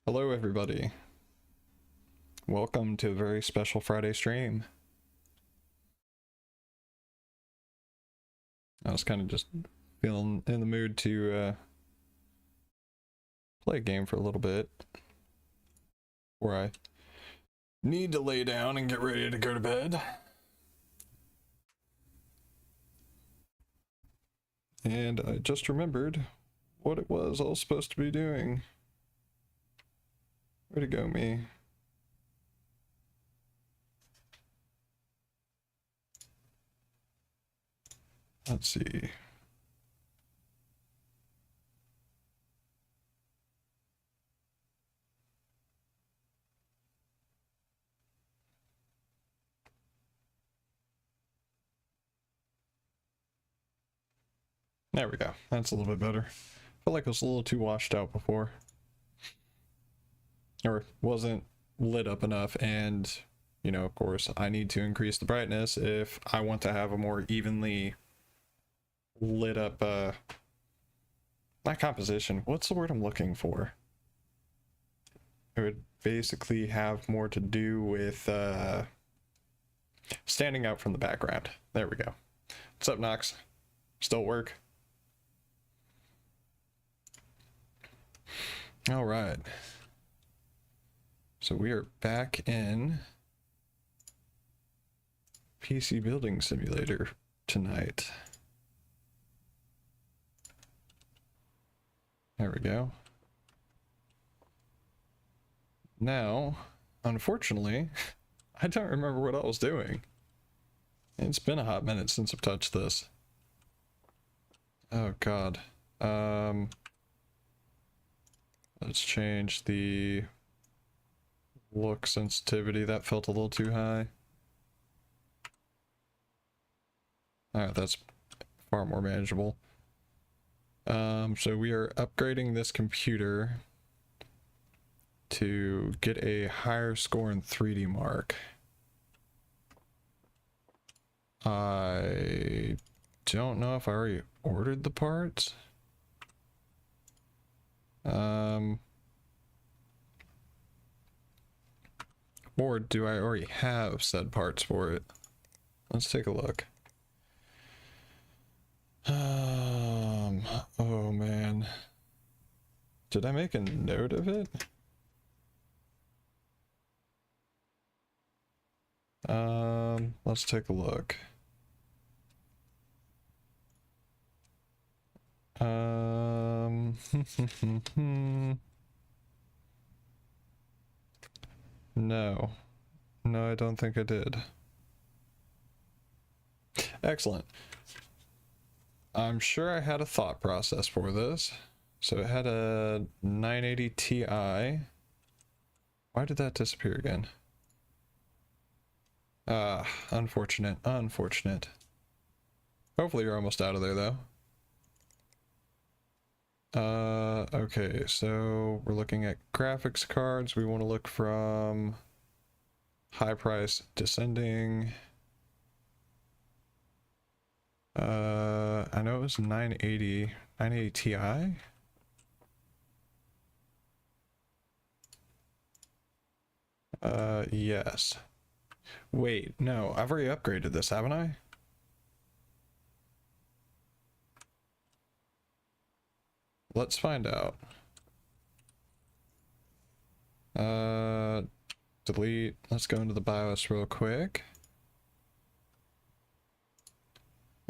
Hello everybody. Welcome to a very special Friday stream. I was kind of just feeling in the mood to play a game for a little bit where I need to lay down and get ready to go to bed. And I just remembered what it was I was supposed to be doing. Where'd it go, me? Let's see. There we go. That's a little bit better. I felt like it was a little too washed out before. Or wasn't lit up enough, and you know, of course, I need to increase the brightness if I want to have a more evenly lit up not composition, what's the word I'm looking for? It would basically have more to do with standing out from the background. There we go. What's up, Knox? Still work? All right. So we are back in PC Building Simulator tonight. There we go. Now, unfortunately, I don't remember what I was doing. It's been a hot minute since I've touched this. Oh god. Let's change the look sensitivity. That felt a little too high. Alright, that's far more manageable. So we are upgrading this computer to get a higher score in 3D Mark. I don't know if I already ordered the parts. Or do I already have said parts for it? Let's take a look. Oh man. Did I make a note of it? Let's take a look. No. No, I don't think I did. Excellent. I'm sure I had a thought process for this. So it had a 980 Ti. Why did that disappear again? Unfortunate, unfortunate. Hopefully you're almost out of there though. Okay, so we're looking at graphics cards. We want to look from high price descending. I know it was 980 Ti. Yes. Wait, no, I've already upgraded this, haven't I? Let's find out. Delete. Let's go into the BIOS real quick.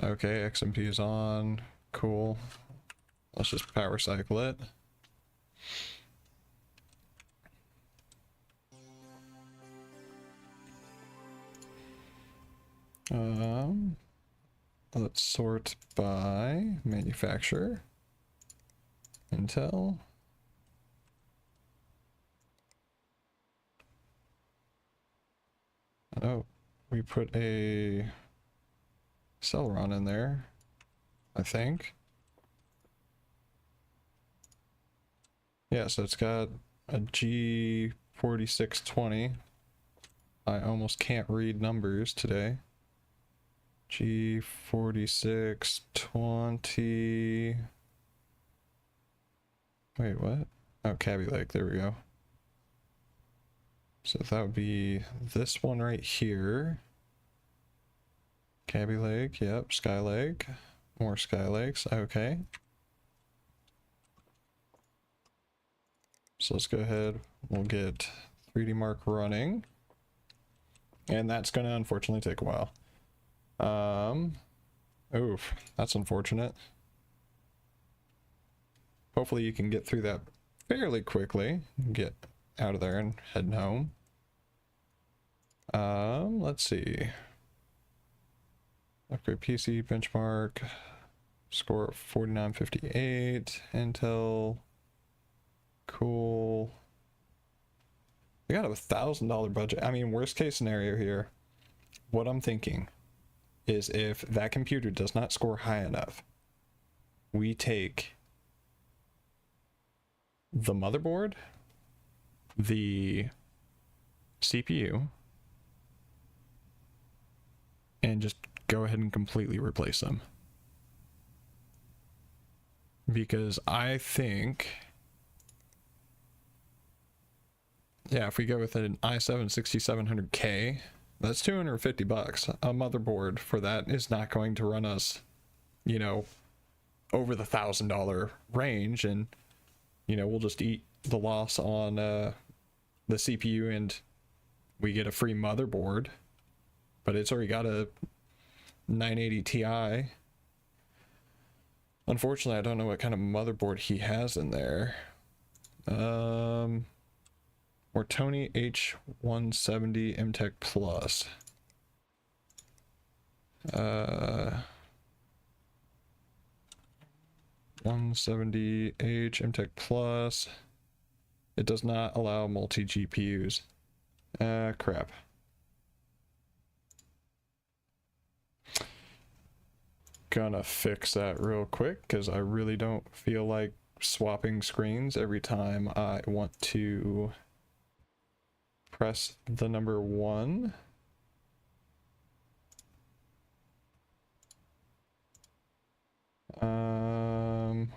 Okay, XMP is on. Cool. Let's just power cycle it. Let's sort by manufacturer. Intel. Oh, we put a Celeron in there, I think. Yeah, so it's got a G4620. I almost can't read numbers today. G4620. Wait, what? Oh, Cabby Lake, there we go. So that would be this one right here. Cabby Lake, yep, Sky Lake. More Sky Lakes, okay. So let's go ahead, we'll get 3D Mark running. And that's gonna unfortunately take a while. Oof, that's unfortunate. Hopefully you can get through that fairly quickly. Get out of there and heading home. Let's see. Upgrade PC benchmark. Score of 4958. Intel. Cool. We got a $1,000 budget. I mean, worst case scenario here. What I'm thinking is if that computer does not score high enough, we take the motherboard, the CPU, and just go ahead and completely replace them. Because I think, yeah, if we go with an i7 6700K, that's $250. A motherboard for that is not going to run us, you know, over the $1,000 range, and you know, we'll just eat the loss on the CPU and we get a free motherboard. But it's already got a 980 Ti. Unfortunately, I don't know what kind of motherboard he has in there. Or Tony H170 MTech Plus. 170H MTech Plus. It does not allow multi GPUs. Crap. Gonna fix that real quick because I really don't feel like swapping screens every time I want to press the number 1.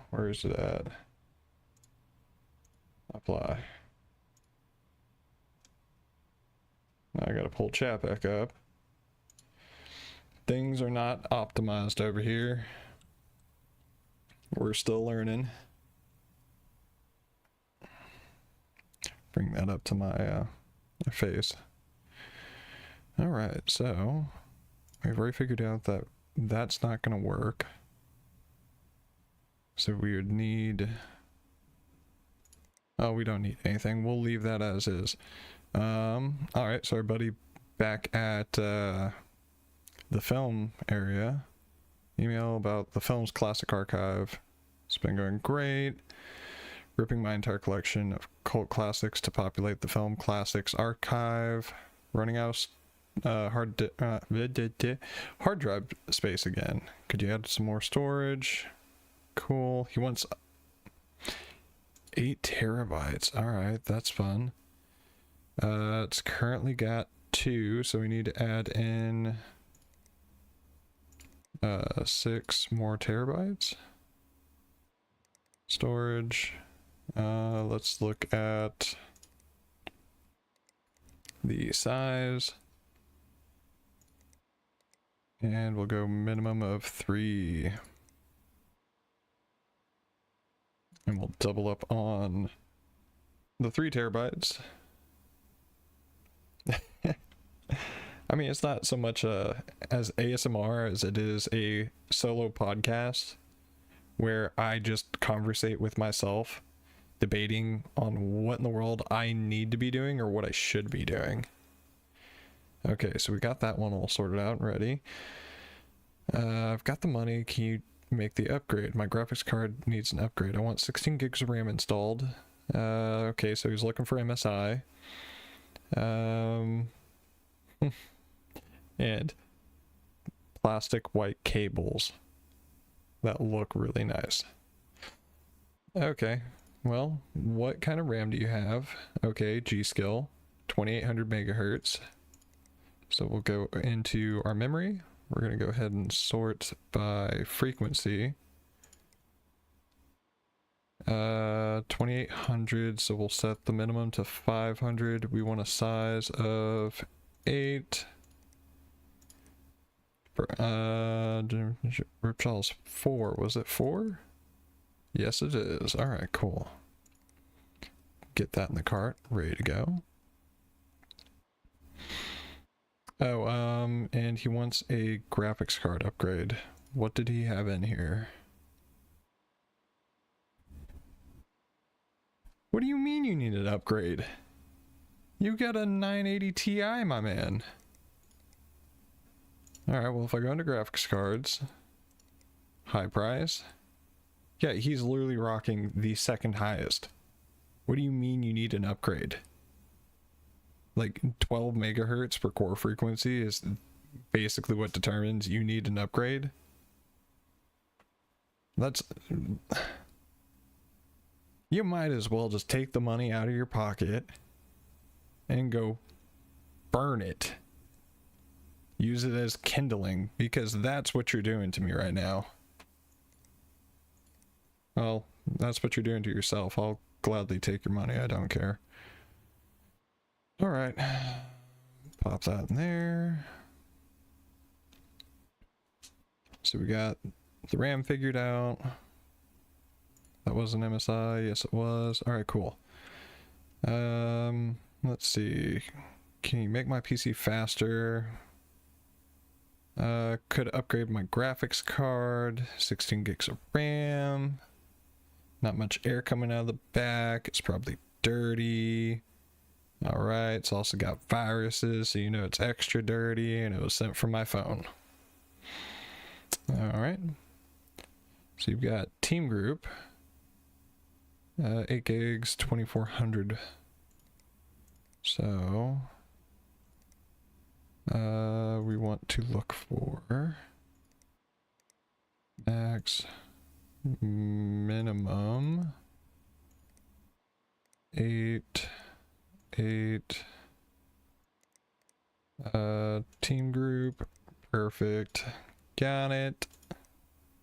Where is it at? Apply. Now I gotta pull chat back up. Things are not optimized over here. We're still learning. Bring that up to my face. All right, so we've already figured out that that's not going to work. So we would need... Oh, we don't need anything. We'll leave that as is. All right, so our buddy back at the film area. Email about the film's classic archive. It's been going great. Ripping my entire collection of cult classics to populate the film classics archive. Running out of hard drive space again. Could you add some more storage? Cool. He wants 8 terabytes. All right, that's fun. It's currently got 2, so we need to add in 6 more terabytes. Storage. Let's look at the size. And we'll go minimum of 3. And we'll double up on the 3 terabytes. I mean, it's not so much as ASMR as it is a solo podcast where I just conversate with myself, debating on what in the world I need to be doing or what I should be doing. Okay, so we got that one all sorted out and ready. I've got the money. Can you make the upgrade? My graphics card needs an upgrade. I want 16 gigs of RAM installed. Okay, so he's looking for MSI. And plastic white cables that look really nice. Okay, well, what kind of RAM do you have? Okay, G-Skill, 2800 megahertz. So we'll go into our memory. We're going to go ahead and sort by frequency. 2800, so we'll set the minimum to 500. We want a size of 8. Riptow's 4. Was it 4? Yes, it is. All right, cool. Get that in the cart, ready to go. Oh, and he wants a graphics card upgrade. What did he have in here? What do you mean you need an upgrade? You got a 980 Ti, my man. Alright, well, if I go into graphics cards, high price. Yeah, he's literally rocking the second highest. What do you mean you need an upgrade? Like 12 megahertz per core frequency is basically what determines you need an upgrade. That's... You might as well just take the money out of your pocket and go burn it. Use it as kindling, because that's what you're doing to me right now. Well, that's what you're doing to yourself. I'll gladly take your money. I don't care. All right. Pop that in there. So we got the RAM figured out. That was an MSI. Yes, it was. All right, cool. Let's see. Can you make my PC faster? Could upgrade my graphics card. 16 gigs of RAM. Not much air coming out of the back. It's probably dirty. All right. It's also got viruses, so you know it's extra dirty, and it was sent from my phone. All right. So you've got Team Group. 8 gigs, 2400. So we want to look for max minimum 8 Team Group. Perfect. Got it.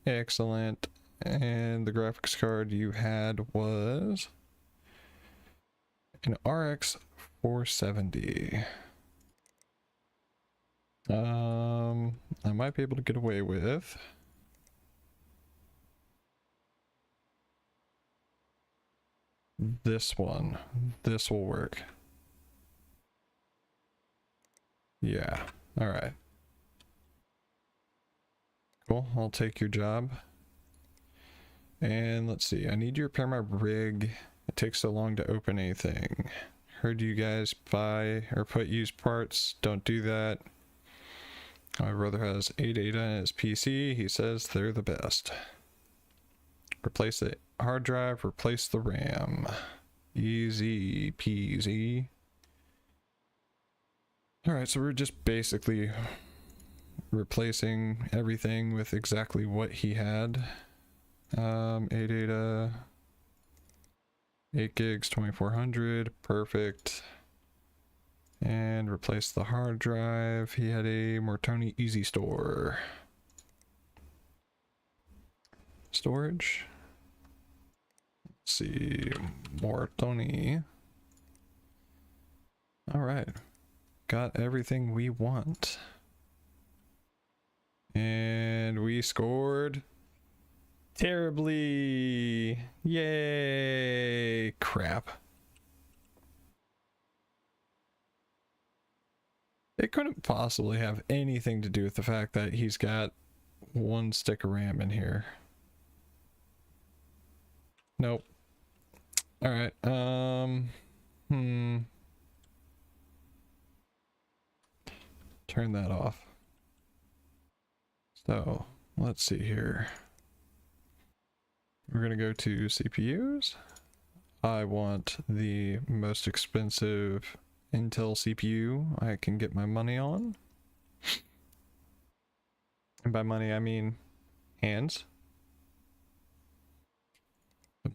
Excellent. And the graphics card you had was an RX 470. I might be able to get away with this one. This will work. Yeah. All right. Cool. I'll take your job. And let's see, I need you to repair my rig. It takes so long to open anything. Heard you guys buy or put used parts. Don't do that. My brother has ADATA in his PC. He says they're the best. Replace the hard drive, replace the RAM. Easy peasy. Alright, so we're just basically replacing everything with exactly what he had. ADATA, 8 gigs, 2400, perfect. And replace the hard drive. He had a Mortoni Easy Store. Storage. Let's see, Mortoni. All right, got everything we want. And we scored terribly. Yay! Crap. It couldn't possibly have anything to do with the fact that he's got one stick of RAM in here. Nope. All right. Turn that off. So let's see here. We're gonna go to CPUs. I want the most expensive Intel CPU I can get my money on. And by money, I mean hands.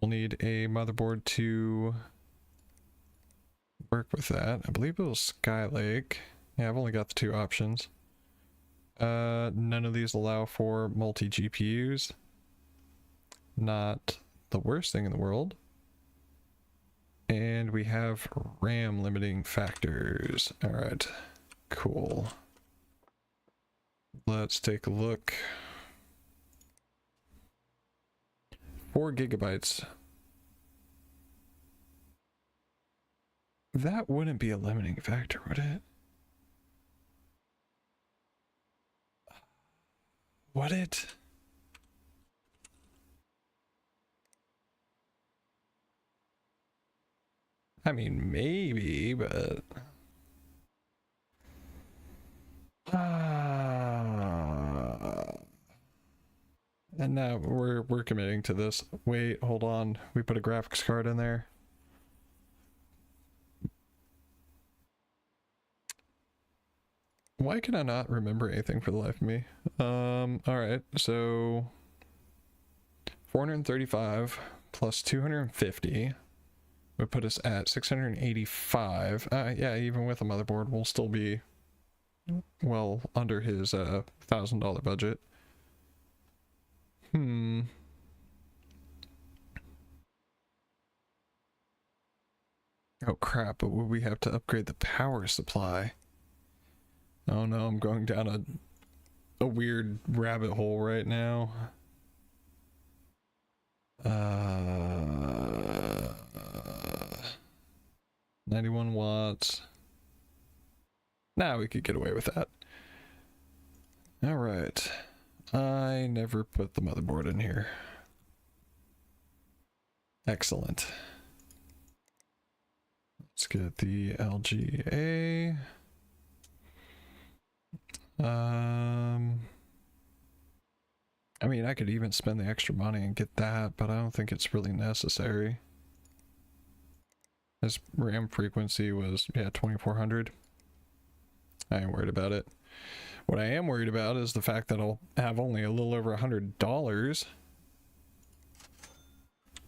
We'll need a motherboard to work with that. I believe it was Skylake. Yeah, I've only got the two options. None of these allow for multi-GPUs. Not the worst thing in the world. And we have RAM limiting factors. All right, cool. Let's take a look. 4 gigabytes. That wouldn't be a limiting factor, would it? Would it? I mean, maybe, but... And now we're committing to this. Wait, hold on. We put a graphics card in there. Why can I not remember anything for the life of me? Alright, so 435 plus 250 would put us at 685. Yeah, even with a motherboard, we'll still be well under his $1,000 budget. Oh crap, but would we have to upgrade the power supply? Oh no, I'm going down a weird rabbit hole right now. 91 watts. Nah, we could get away with that. Alright. I never put the motherboard in here. Excellent. Let's get the LGA. I mean, I could even spend the extra money and get that, but I don't think it's really necessary. This RAM frequency was, yeah, 2400. I ain't worried about it. What I am worried about is the fact that I'll have only a little over $100.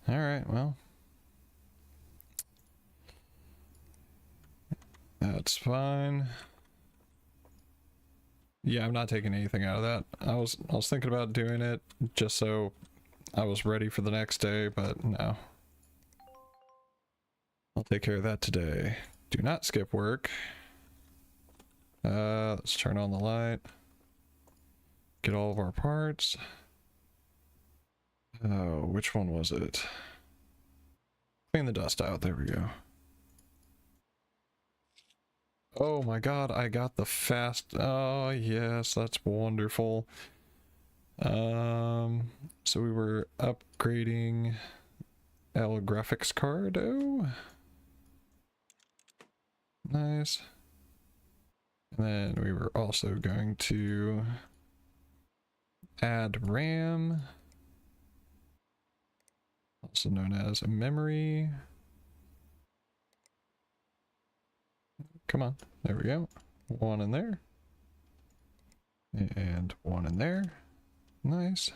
Alright, well. That's fine. Yeah, I'm not taking anything out of that. I was thinking about doing it just so I was ready for the next day, but no. I'll take care of that today. Do not skip work. Let's turn on the light. Get all of our parts. Oh, which one was it? Clean the dust out. There we go. Oh my god, I got the fast... Oh, yes, that's wonderful. So we were upgrading L graphics card. Oh. Nice. And then we were also going to add RAM, also known as a memory. Come on, there we go. One in there. And one in there. Nice.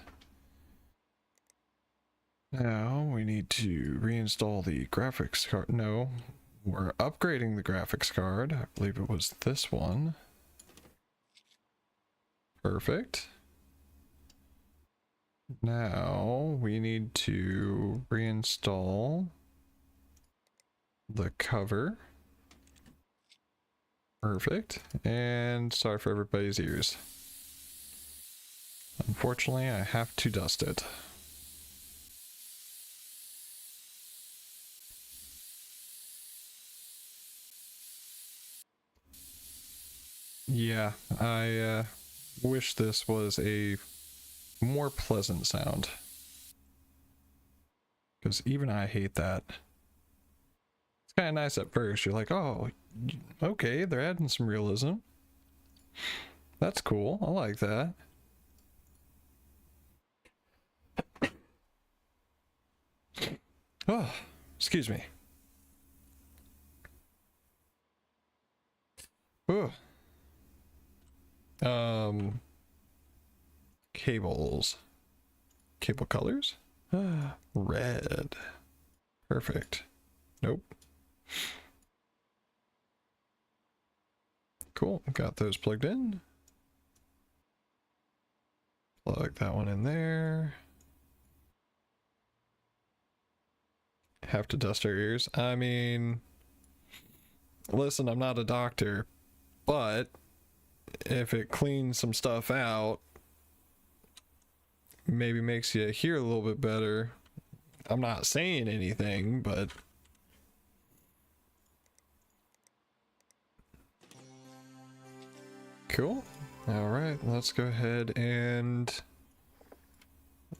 Now we need to reinstall the graphics card. No, we're upgrading the graphics card. I believe it was this one. Perfect. Now we need to reinstall the cover. Perfect. And sorry for everybody's ears. Unfortunately, I have to dust it. Yeah, I wish this was a more pleasant sound. Because even I hate that. It's kind of nice at first. You're like, oh, okay, they're adding some realism. That's cool. I like that. Oh, excuse me. Oh. Cables. Cable colors? Red. Perfect. Nope. Cool, got those plugged in. Plug that one in there. have to dust our ears. I mean, listen, I'm not a doctor, but if it cleans some stuff out, maybe makes you hear a little bit better. I'm not saying anything, but cool. All right, let's go ahead and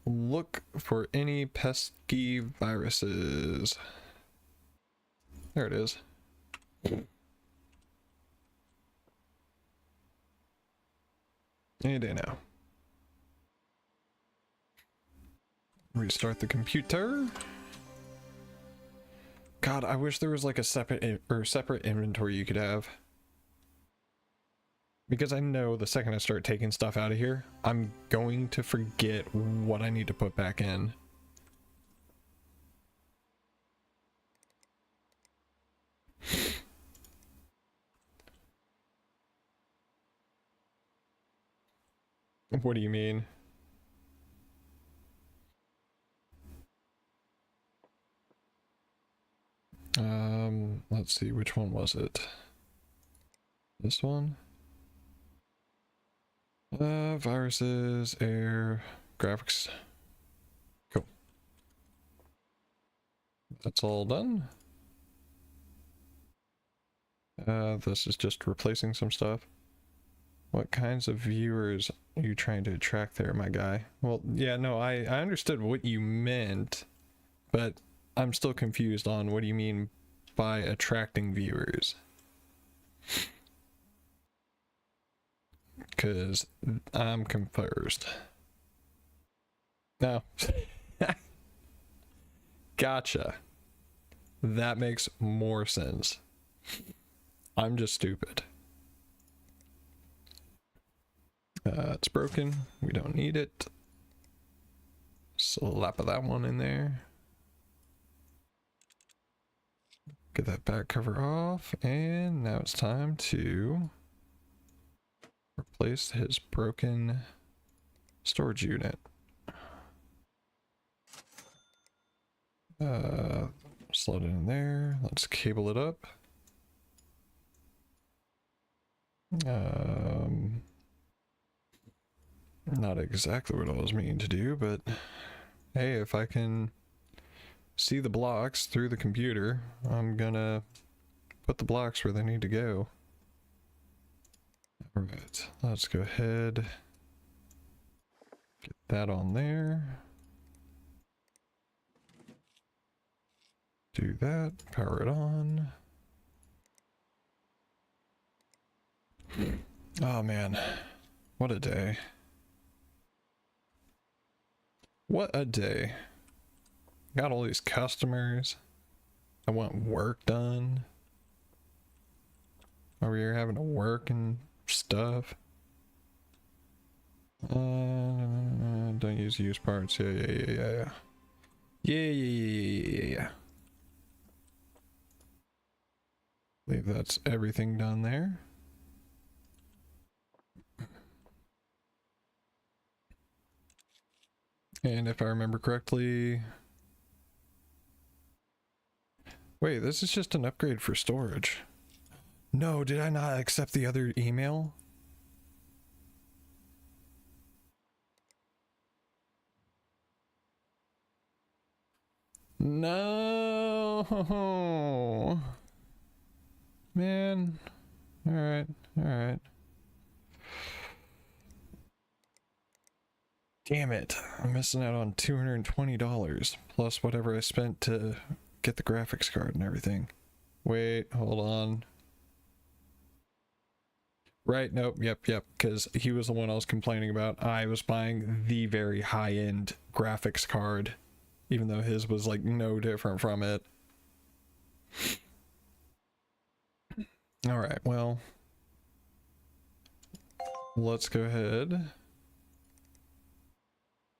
look for any pesky viruses. There it is. Any day now. Restart the computer. God, I wish there was like a separate inventory you could have. Because I know the second I start taking stuff out of here, I'm going to forget what I need to put back in. What do you mean? Let's see, which one was it? This one? Viruses, air, graphics. Cool. That's all done. This is just replacing some stuff. What kinds of viewers are you trying to attract there, my guy? Well, yeah, no, I understood what you meant, but I'm still confused on what do you mean by attracting viewers? Because I'm confused. No. Gotcha. That makes more sense. I'm just stupid. It's broken. We don't need it. Slap of that one in there. Get that back cover off. And now it's time to replace his broken storage unit. Slot it in there. Let's cable it up. Not exactly what I was meaning to do, but hey, if I can see the blocks through the computer, I'm gonna put the blocks where they need to go. Alright, let's go ahead, get that on there. Do that, power it on. Oh man, what a day. What a day. Got all these customers. I want work done. Over here having to work and stuff. Don't use used parts. Yeah. Yeah. I believe that's everything done there. And if I remember correctly... Wait, this is just an upgrade for storage. No, did I not accept the other email? No! Man. Alright. Damn it. I'm missing out on $220 plus whatever I spent to get the graphics card and everything. Wait, hold on. Right, nope, yep, because he was the one I was complaining about. I was buying the very high-end graphics card, even though his was like no different from it. Alright, well, let's go ahead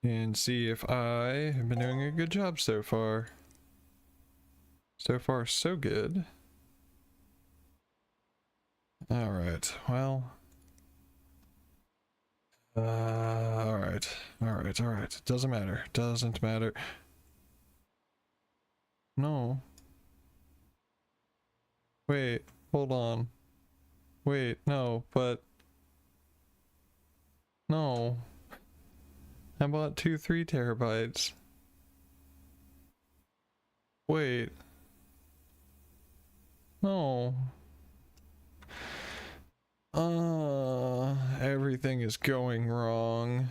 and see if I have been doing a good job so far. So far, so good. Alright, well. Alright. Doesn't matter. No. Wait, hold on. Wait, no, but no. How about 3 terabytes? Wait. No. Everything is going wrong.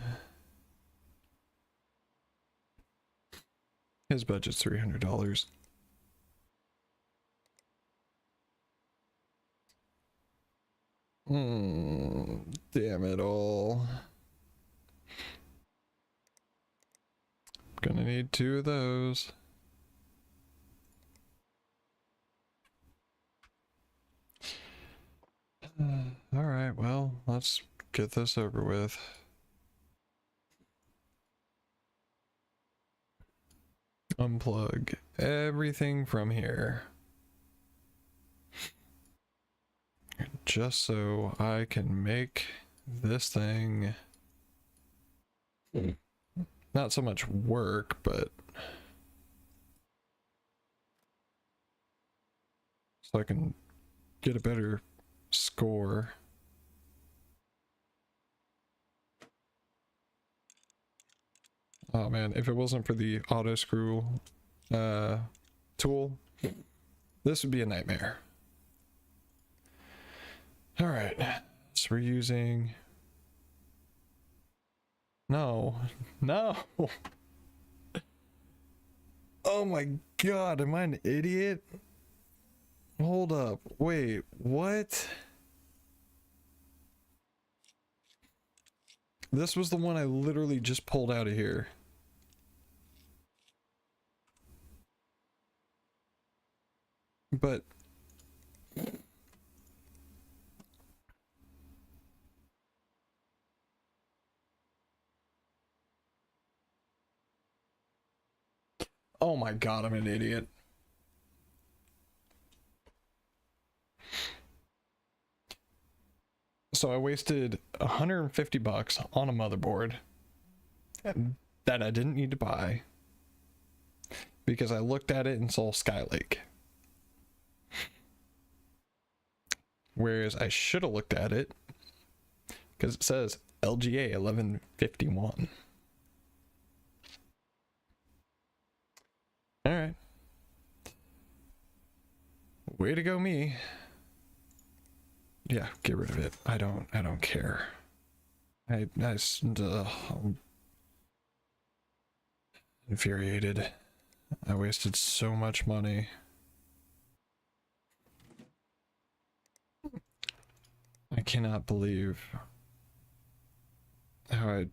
His budget's $300. Damn it all. Gonna need 2 of those. Alright, well, let's get this over with. Unplug everything from here. Just so I can make this thing not so much work, but so I can get a better score. Oh man, if it wasn't for the auto screw tool, this would be a nightmare. All right, so we're using... No. Oh my god, am I an idiot? Hold up, wait, what? This was the one I literally just pulled out of here. But... Oh my god, I'm an idiot. So I wasted $150 on a motherboard that I didn't need to buy because I looked at it and saw Skylake. Whereas I should have looked at it because it says LGA 1151. All right. Way to go, me. Yeah, get rid of it. I don't care. I'm infuriated. I wasted so much money. I cannot believe how I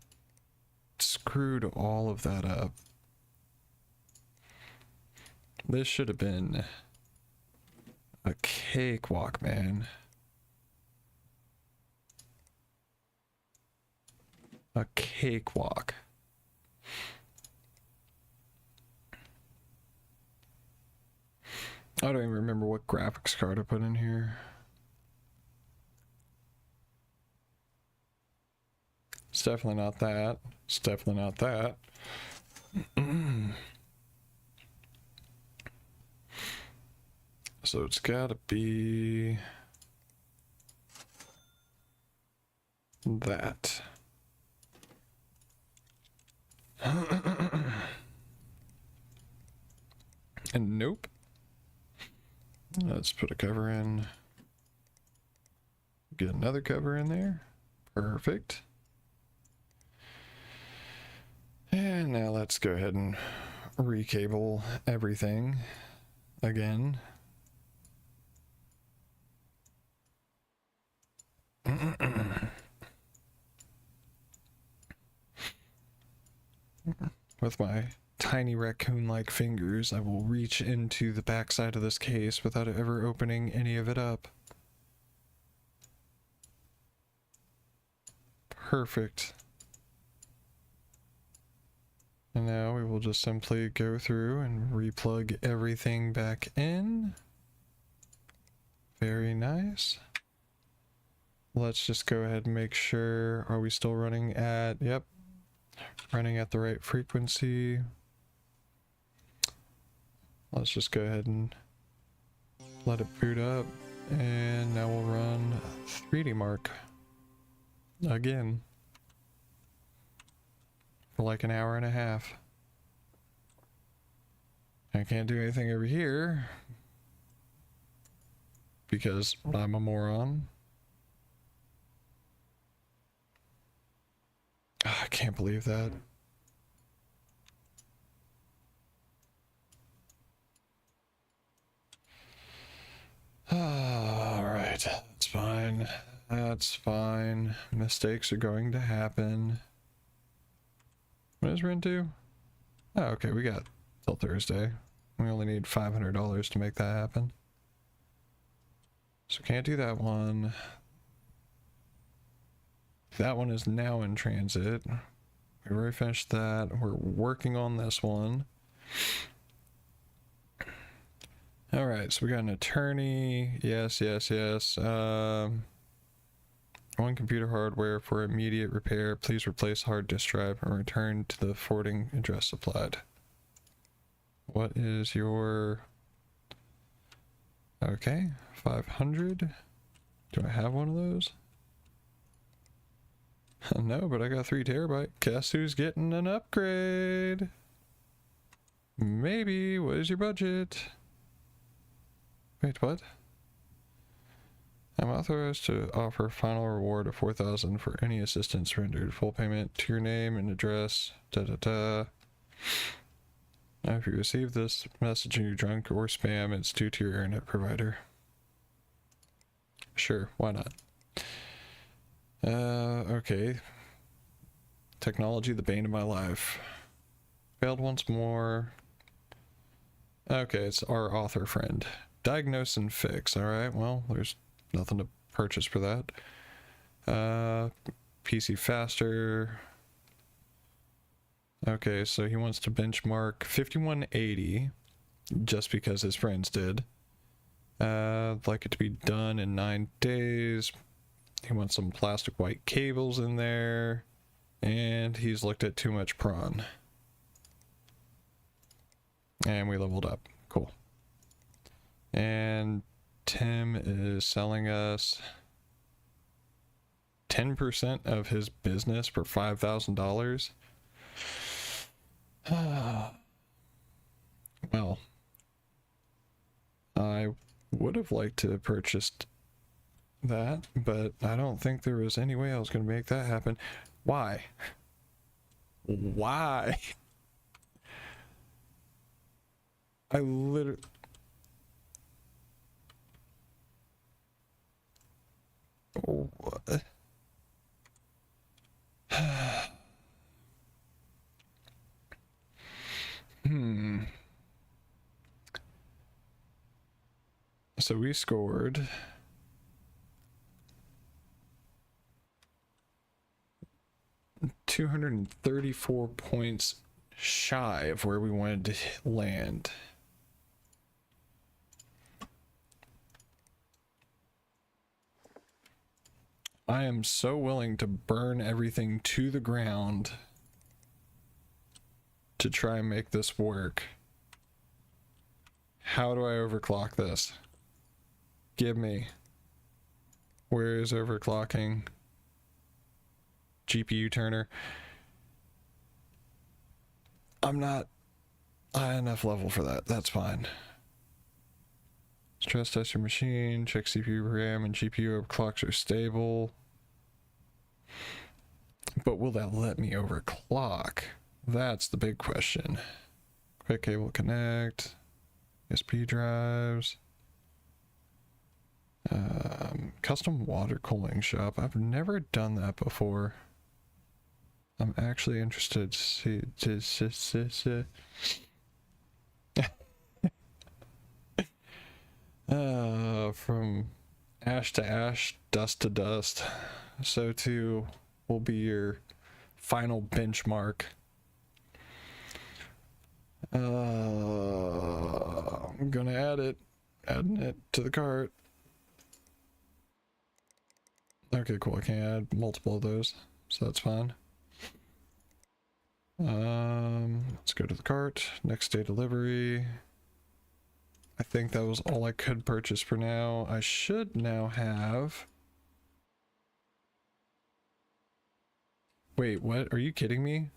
screwed all of that up. This should have been a cakewalk, man. A cakewalk. I don't even remember what graphics card I put in here. It's definitely not that. It's definitely not that. So it's gotta be that. And nope. Let's put a cover in. Get another cover in there. Perfect. And now let's go ahead and recable everything again. With my tiny raccoon-like fingers, I will reach into the backside of this case without ever opening any of it up. Perfect. And now we will just simply go through and replug everything back in. Very nice. Let's just go ahead and make sure, are we still running at, yep, running at the right frequency. let's just go ahead and let it boot up. And now we'll run 3D Mark again for like an hour and a half. I can't do anything over here because I'm a moron. Oh, I can't believe that. Alright, that's fine. That's fine. Mistakes are going to happen. What is Rin 2? Oh, okay, we got till Thursday. We only need $500 to make that happen. So can't do that one. That one is now in transit. We already finished that. We're working on this one. Alright, so we got an attorney. Yes, yes, yes. One computer hardware for immediate repair. Please replace hard disk drive and return to the forwarding address supplied. What is your... Okay, 500. Do I have one of those? No, but I got 3 terabyte. Guess who's getting an upgrade? Maybe. What is your budget? Wait, what? I'm authorized to offer final reward of $4,000 for any assistance rendered. Full payment to your name and address. Da da da. Now, if you receive this message in your junk or spam, it's due to your internet provider. Sure, why not? Okay. Technology, the bane of my life. Failed once more. Okay, it's our author friend. Diagnose and fix. Alright, well, there's nothing to purchase for that. PC faster. Okay, so he wants to benchmark 5180 just because his friends did. I'd like it to be done in 9 days. He wants some plastic white cables in there. And he's looked at too much prawn. And we leveled up. Cool. And Tim is selling us 10% of his business for $5,000. Well, I would have liked to have purchased that, but I don't think there was any way I was going to make that happen. Why? Why? I literally... What? So we scored 234 points shy of where we wanted to land. I am so willing to burn everything to the ground to try and make this work. How do I overclock this? Give me. Where is overclocking? GPU turner. I'm not high enough level for that. That's fine. Stress test your machine. Check CPU RAM and GPU overclocks are stable. But will that let me overclock? That's the big question. Quick cable connect. SP drives. Custom water cooling shop. I've never done that before. I'm actually interested to see. From ash to ash, dust to dust. So too will be your final benchmark. I'm gonna adding it to the cart. Okay, cool. I can add multiple of those, so that's fine. Let's go to the cart. Next day delivery. I think that was all I could purchase for now. I should now have... Wait, what? Are you kidding me?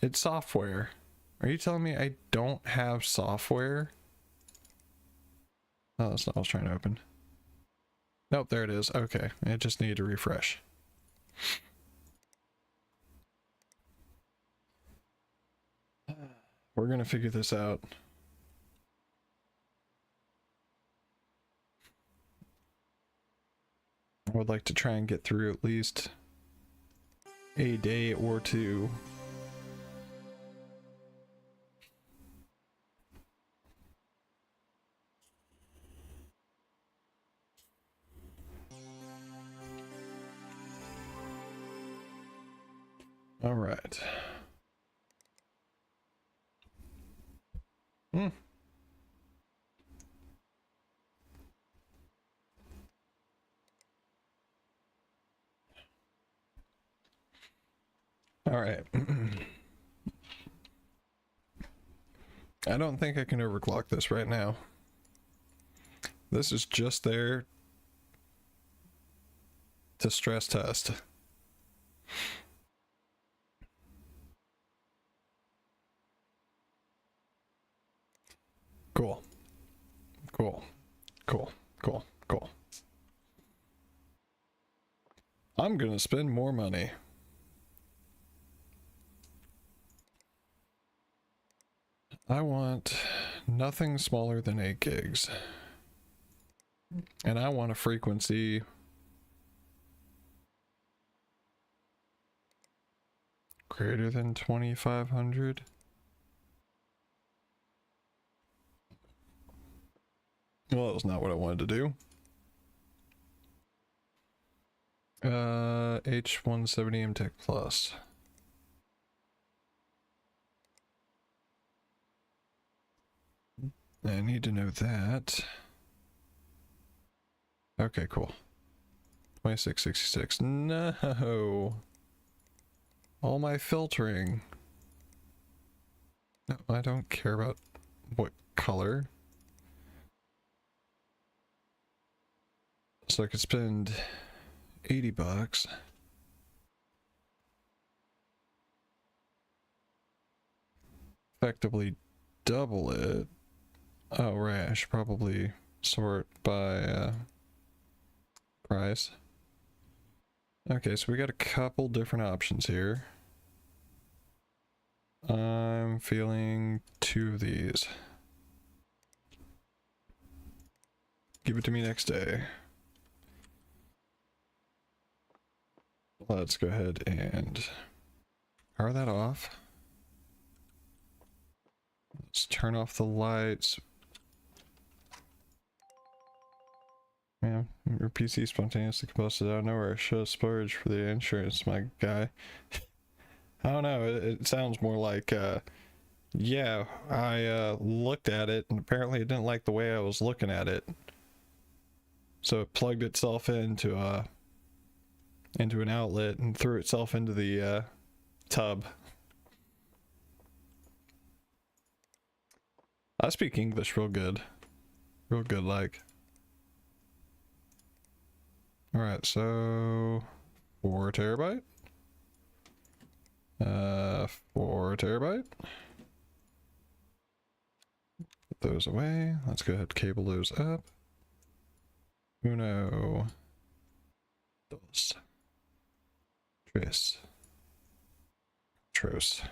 It's software. Are you telling me I don't have software? Oh, that's not what I was trying to open. Nope, there it is. Okay, I just need to refresh. We're gonna figure this out. I would like to try and get through at least a day or two. All right. All right. I don't think I can overclock this right now. This is just there to stress test. Cool. Cool. Cool. Cool. Cool. I'm gonna spend more money. I want nothing smaller than 8 gigs. And I want a frequency greater than 2500. Well, that was not what I wanted to do. H170 MTech Plus. I need to know that. Okay, cool. 2666. No. All my filtering. No, I don't care about what color. So I could spend 80 bucks. Effectively double it. Oh, right. I should probably sort by price. Okay, so we got a couple different options here. I'm feeling 2 of these. Give it to me next day. Let's go ahead and power that off. Let's turn off the lights. Man, your PC spontaneously combusted out of nowhere. Should have splurged for the insurance, my guy. I don't know, it sounds more like, yeah, I looked at it and apparently it didn't like the way I was looking at it. So it plugged itself into an outlet and threw itself into the tub. I speak English real good. Real good, like. Alright, so 4 terabyte. 4 terabyte. Put those away. Let's go ahead and cable those up. Uno. Dos. Tres. Tros.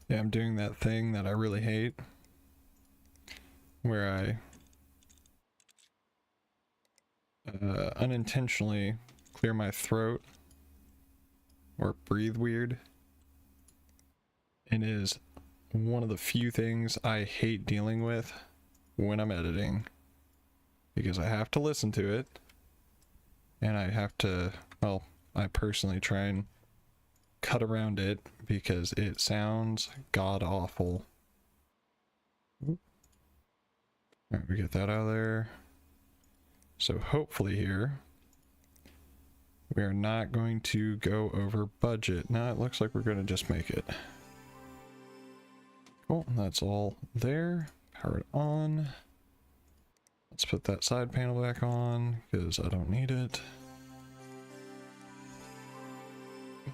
Yeah, I'm doing that thing that I really hate, where I unintentionally clear my throat or breathe weird. It is one of the few things I hate dealing with when I'm editing, because I have to listen to it and I have to, well, I personally try and cut around it because it sounds god awful. All right, we get that out of there. So hopefully here We are not going to go over budget. Now it looks like we're going to just make it. Cool, that's all there. Power it on. Let's put that side panel back on because I don't need it.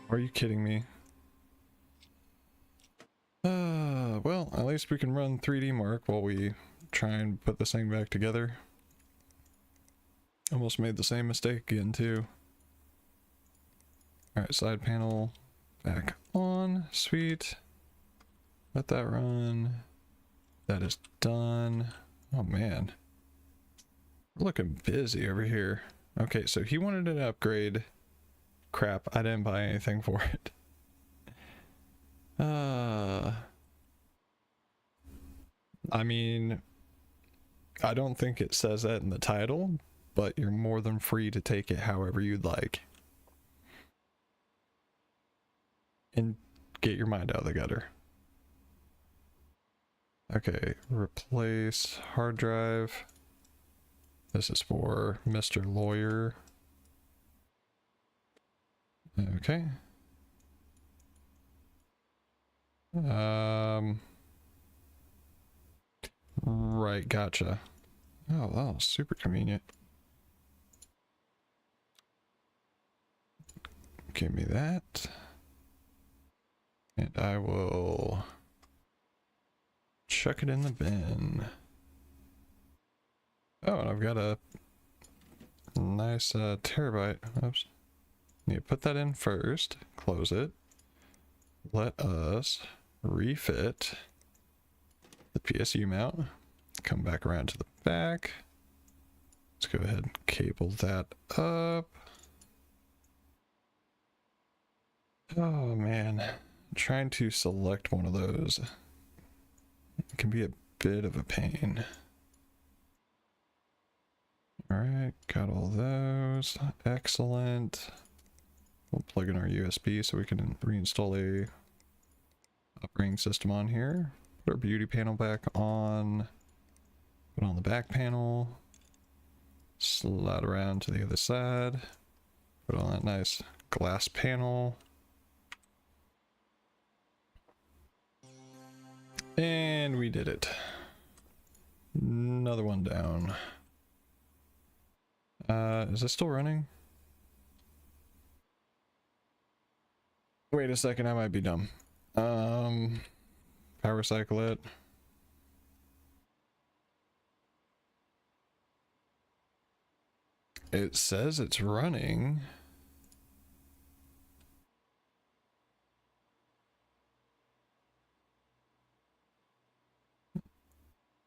Are you kidding me? Well, at least we can run 3D Mark while we try and put this thing back together. Almost made the same mistake again too. Alright, side panel back on. Sweet. Let that run. That is done. Oh man. We're looking busy over here. Okay, so he wanted an upgrade. Crap, I didn't buy anything for it. I mean, I don't think it says that in the title, but you're more than free to take it however you'd like. And get your mind out of the gutter. Okay, replace hard drive. This is for Mr. Lawyer. Okay. Right, gotcha. Oh, wow, super convenient. Give me that. And I will chuck it in the bin. Oh, and I've got a nice terabyte. Oops. Need to put that in first. Close it. Let us refit the PSU mount. Come back around to the back. Let's go ahead and cable that up. Oh man, trying to select one of those can be a bit of a pain. Alright, got all those. Excellent. We'll plug in our USB so we can reinstall a operating system on here. Put our beauty panel back on. Put on the back panel. Slide around to the other side. Put on that nice glass panel. And we did it. Another one down. Is this still running? Wait a second, I might be dumb. Power cycle it. It says it's running.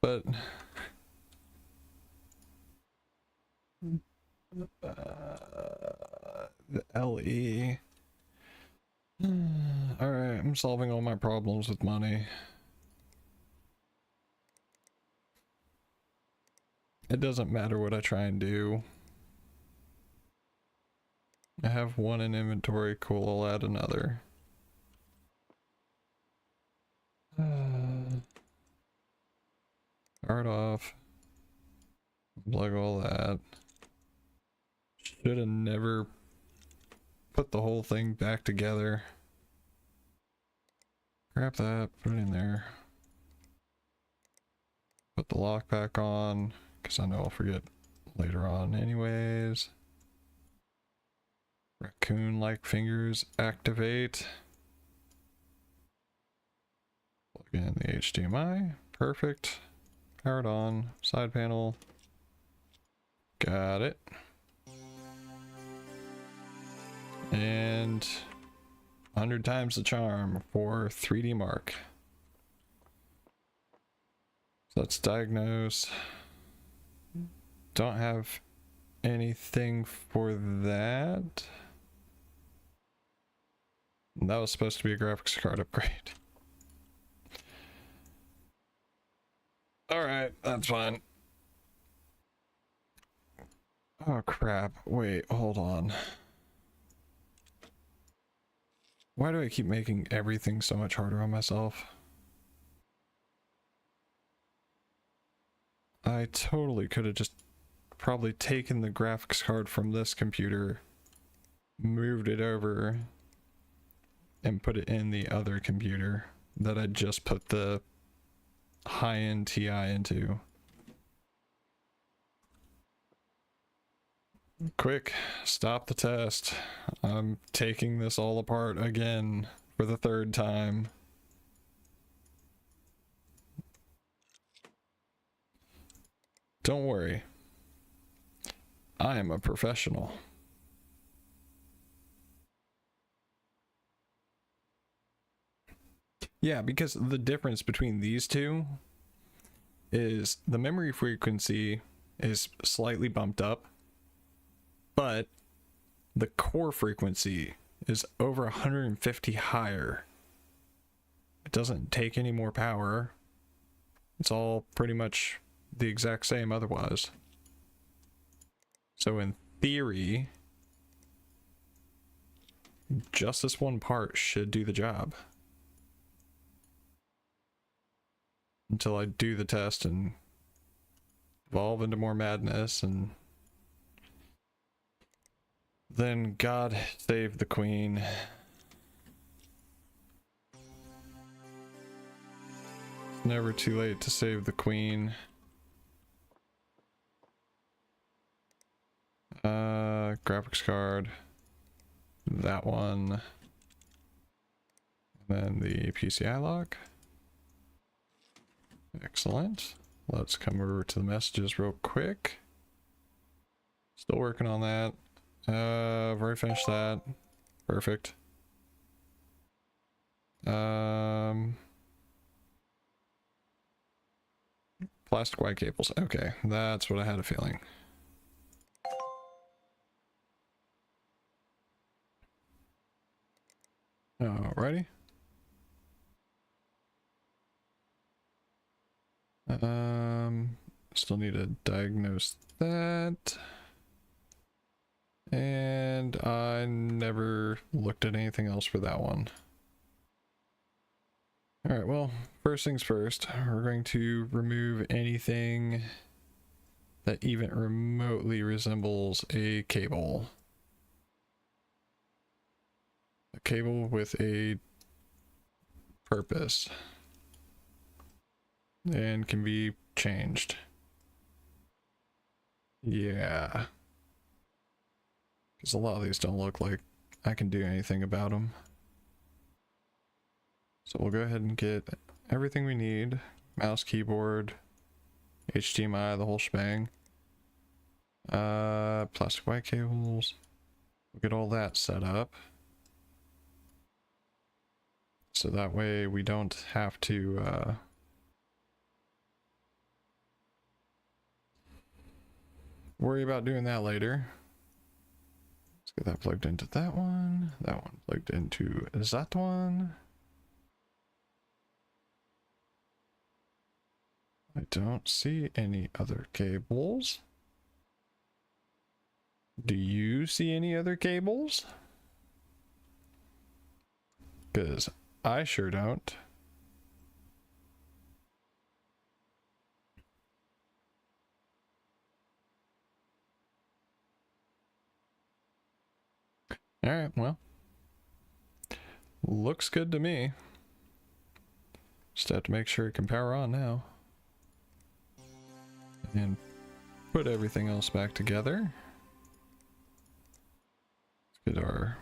But the LE. Alright, I'm solving all my problems with money. It doesn't matter what I try and do. I have one in inventory, cool, I'll add another. Start off. Plug all that. Should have never put the whole thing back together. Grab that, put it in there. Put the lock back on, because I know I'll forget later on anyways. Raccoon-like fingers activate. Plug in the HDMI. Perfect. Powered on. Side panel. Got it. And 100 times the charm for 3D Mark. So let's diagnose. Don't have anything for that. That was supposed to be a graphics card upgrade. Alright, that's fine. Oh crap, wait, hold on. Why do I keep making everything so much harder on myself? I totally could have just probably taken the graphics card from this computer moved it over and put it in the other computer that I just put the high-end TI into. Quick, stop the test. I'm taking this all apart again for the third time. Don't worry. I am a professional. Yeah, because the difference between these two is the memory frequency is slightly bumped up, but the core frequency is over 150 higher. It doesn't take any more power. It's all pretty much the exact same otherwise. So in theory, just this one part should do the job. Until I do the test and evolve into more madness, and then God save the Queen. It's never too late to save the Queen. Graphics card. That one. And then the PCI lock. Excellent. Let's come over to the messages real quick. Still working on that. I've already finished that. Perfect. Plastic white cables. Okay, that's what I had a feeling. Alrighty. Still need to diagnose that. And I never looked at anything else for that one. Alright, well, first things first, we're going to remove anything that even remotely resembles a cable. A cable with a purpose. And can be changed. Yeah. Because a lot of these don't look like I can do anything about them. So we'll go ahead and get everything we need. Mouse, keyboard, HDMI, the whole shebang. Plastic white cables. We'll get all that set up. So that way we don't have to worry about doing that later. Let's get that plugged into that one plugged into that one. I don't see any other cables. Do you see any other cables? Because I sure don't. Alright, well. Looks good to me. Just have to make sure it can power on now. And put everything else back together. Let's get our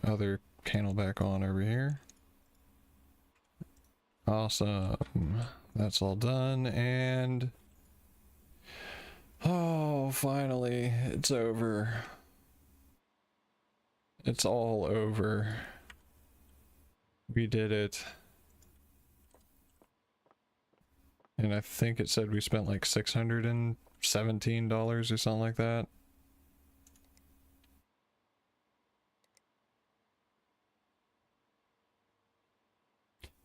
other panel back on over here. Awesome. That's all done, and oh, finally, it's over. It's all over. We did it. And I think it said we spent like $617 or something like that.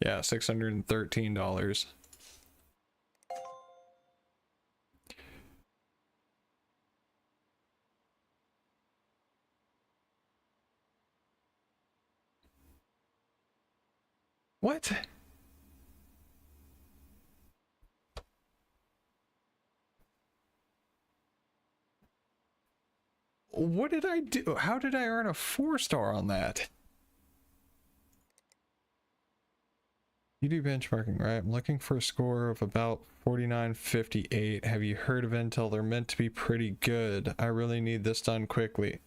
Yeah, $613. What? What did I do? How did I earn a 4-star on that? You do benchmarking, right? I'm looking for a score of about 49.58. Have you heard of Intel? They're meant to be pretty good. I really need this done quickly.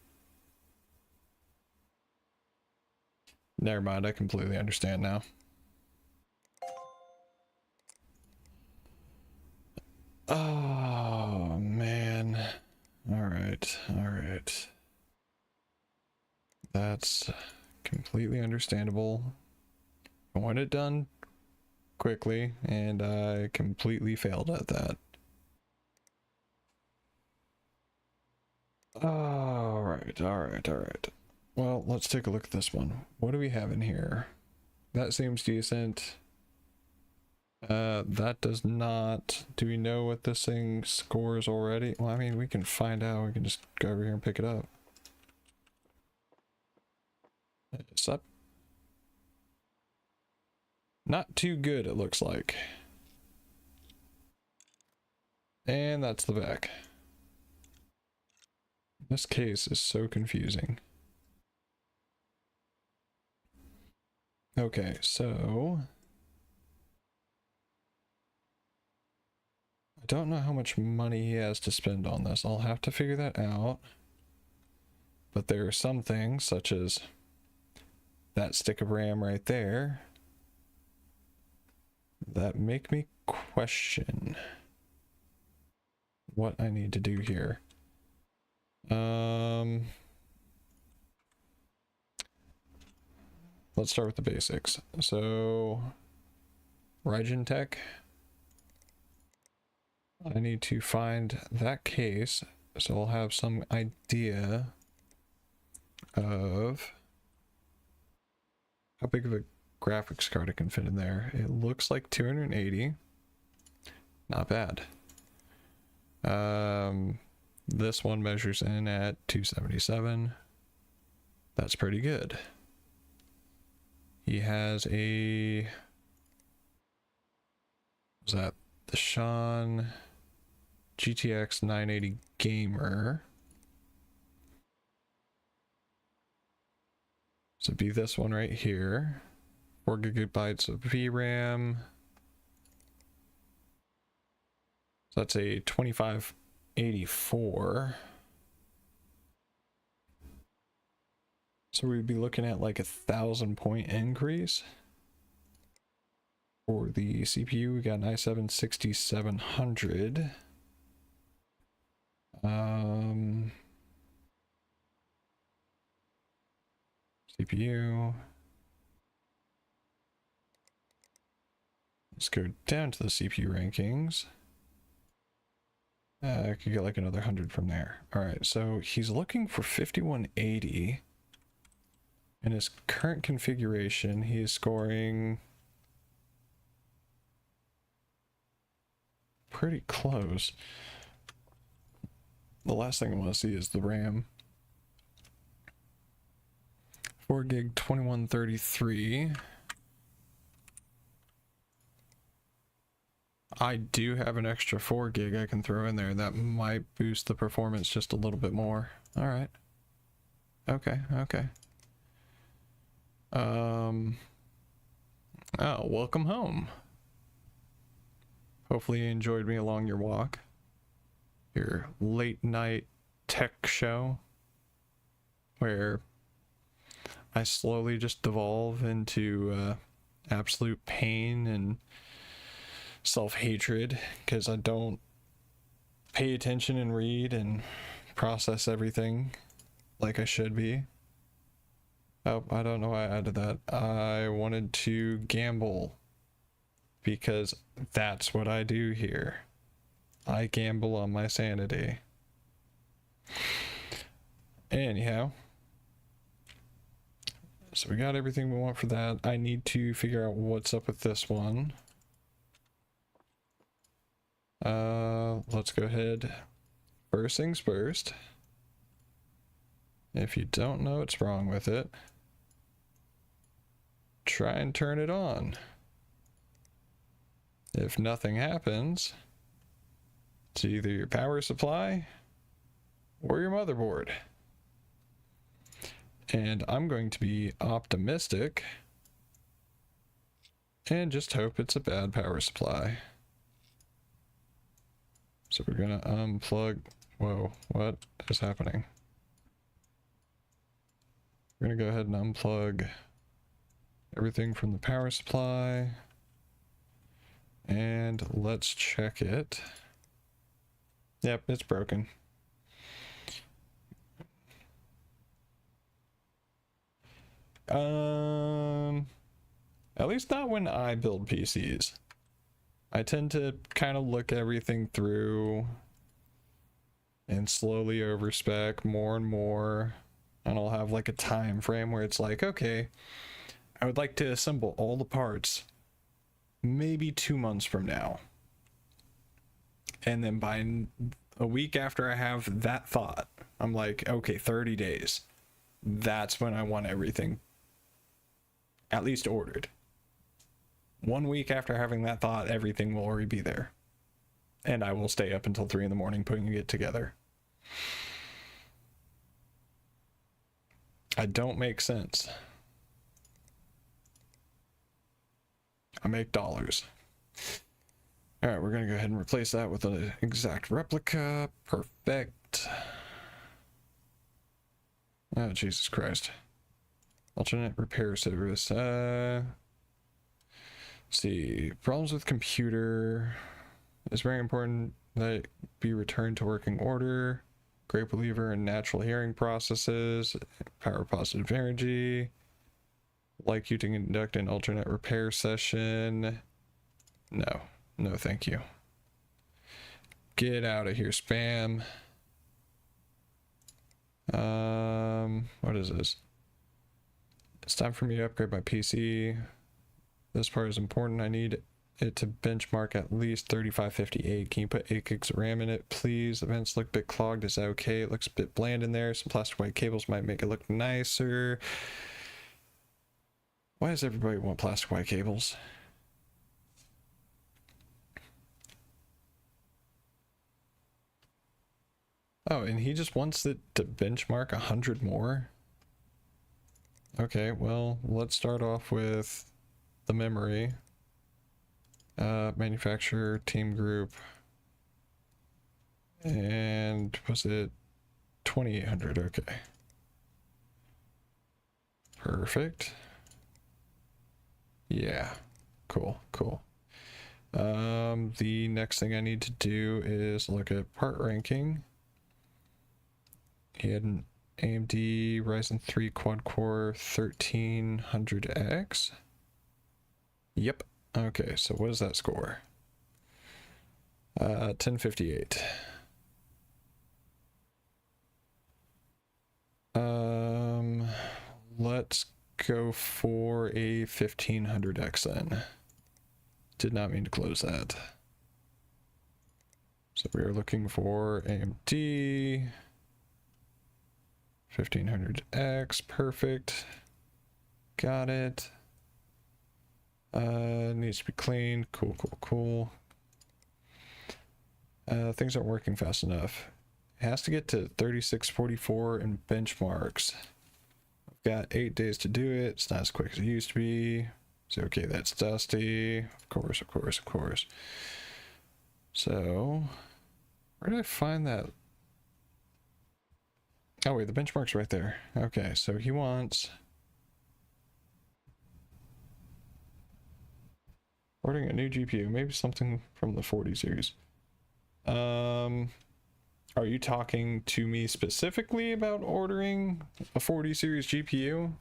Never mind, I completely understand now. Oh, man. Alright, alright. That's completely understandable. I want it done quickly, and I completely failed at that. Alright, alright, alright. Well, let's take a look at this one. What do we have in here? That seems decent. That does not. Do we know what this thing scores already? Well, I mean, we can find out. We can just go over here and pick it up. It's up. Not too good, it looks like. And that's the back. This case is so confusing. Okay, so I don't know how much money he has to spend on this. I'll have to figure that out. But there are some things, such as that stick of RAM right there, that make me question what I need to do here. Let's start with the basics. So, Rygen Tech. I need to find that case, so I'll have some idea of how big of a graphics card it can fit in there. It looks like 280. Not bad. This one measures in at 277. That's pretty good. He has a... Was that the Sean GTX 980 Gamer? So it'd be this one right here. 4 gigabytes of VRAM. So that's a 2584. So we'd be looking at like 1,000-point increase. For the CPU, we got an i7 6700. CPU. Let's go down to the CPU rankings. I could get like another 100 from there. Alright, so he's looking for 5180. In his current configuration, he is scoring pretty close. The last thing I want to see is the RAM. 4 gig 2133. I do have an extra 4 gig I can throw in there. That might boost the performance just a little bit more. All right. Okay, okay. Oh, welcome home. Hopefully you enjoyed me along your walk. Your late night tech show where I slowly just devolve into absolute pain and self-hatred because I don't pay attention and read and process everything like I should be. Oh, I don't know why I added that. I wanted to gamble because that's what I do here. I gamble on my sanity. Anyhow, so we got everything we want for that. I need to figure out what's up with this one. Let's go ahead. First things first. If you don't know what's wrong with it, try and turn it on. If nothing happens, it's either your power supply or your motherboard. And I'm going to be optimistic and just hope it's a bad power supply. So we're gonna unplug. Whoa, what is happening? We're gonna go ahead and unplug everything from the power supply. And let's check it. Yep, it's broken. At least not when I build PCs. I tend to kind of look everything through and slowly overspec more and more, and I'll have like a time frame where it's like, okay, I would like to assemble all the parts maybe 2 months from now, and then by a week after I have that thought, I'm like, okay, 30 days, that's when I want everything at least ordered. 1 week after having that thought, everything will already be there. And I will stay up until 3 in the morning putting it together. I don't make sense. I make dollars. All right, we're going to go ahead and replace that with an exact replica. Perfect. Oh, Jesus Christ. Alternate repair service. See, problems with computer. It's very important that it be returned to working order. Great believer in natural hearing processes. Power positive energy. Like you to conduct an alternate repair session. No, no thank you. Get out of here, spam. What is this? It's time for me to upgrade my PC. This part is important. I need it to benchmark at least 3558. Can you put 8 gigs of RAM in it, please? The vents look a bit clogged. Is that okay? It looks a bit bland in there. Some plastic white cables might make it look nicer. Why does everybody want plastic white cables? Oh, and he just wants it to benchmark 100 more? Okay, well, let's start off with the memory. Manufacturer, team group. And was it 2800? Okay. Perfect. Yeah, cool, cool. The next thing I need to do is look at part ranking. He had an AMD Ryzen 3 quad-core 1300X. Yep. Okay, so what is that score? 1058. Let's go for a 1500X then. Did not mean to close that. So we are looking for AMD 1500X, perfect. Got it. Needs to be cleaned. Cool, cool, cool. Things aren't working fast enough. It has to get to 3644 in benchmarks. I've got 8 days to do it. It's not as quick as it used to be. So, okay, that's dusty. Of course, of course, of course. So, where did I find that? Oh, wait, the benchmark's right there. Okay, so he wants... ordering a new GPU, maybe something from the 40 series. Are you talking to me specifically about ordering a 40 series GPU?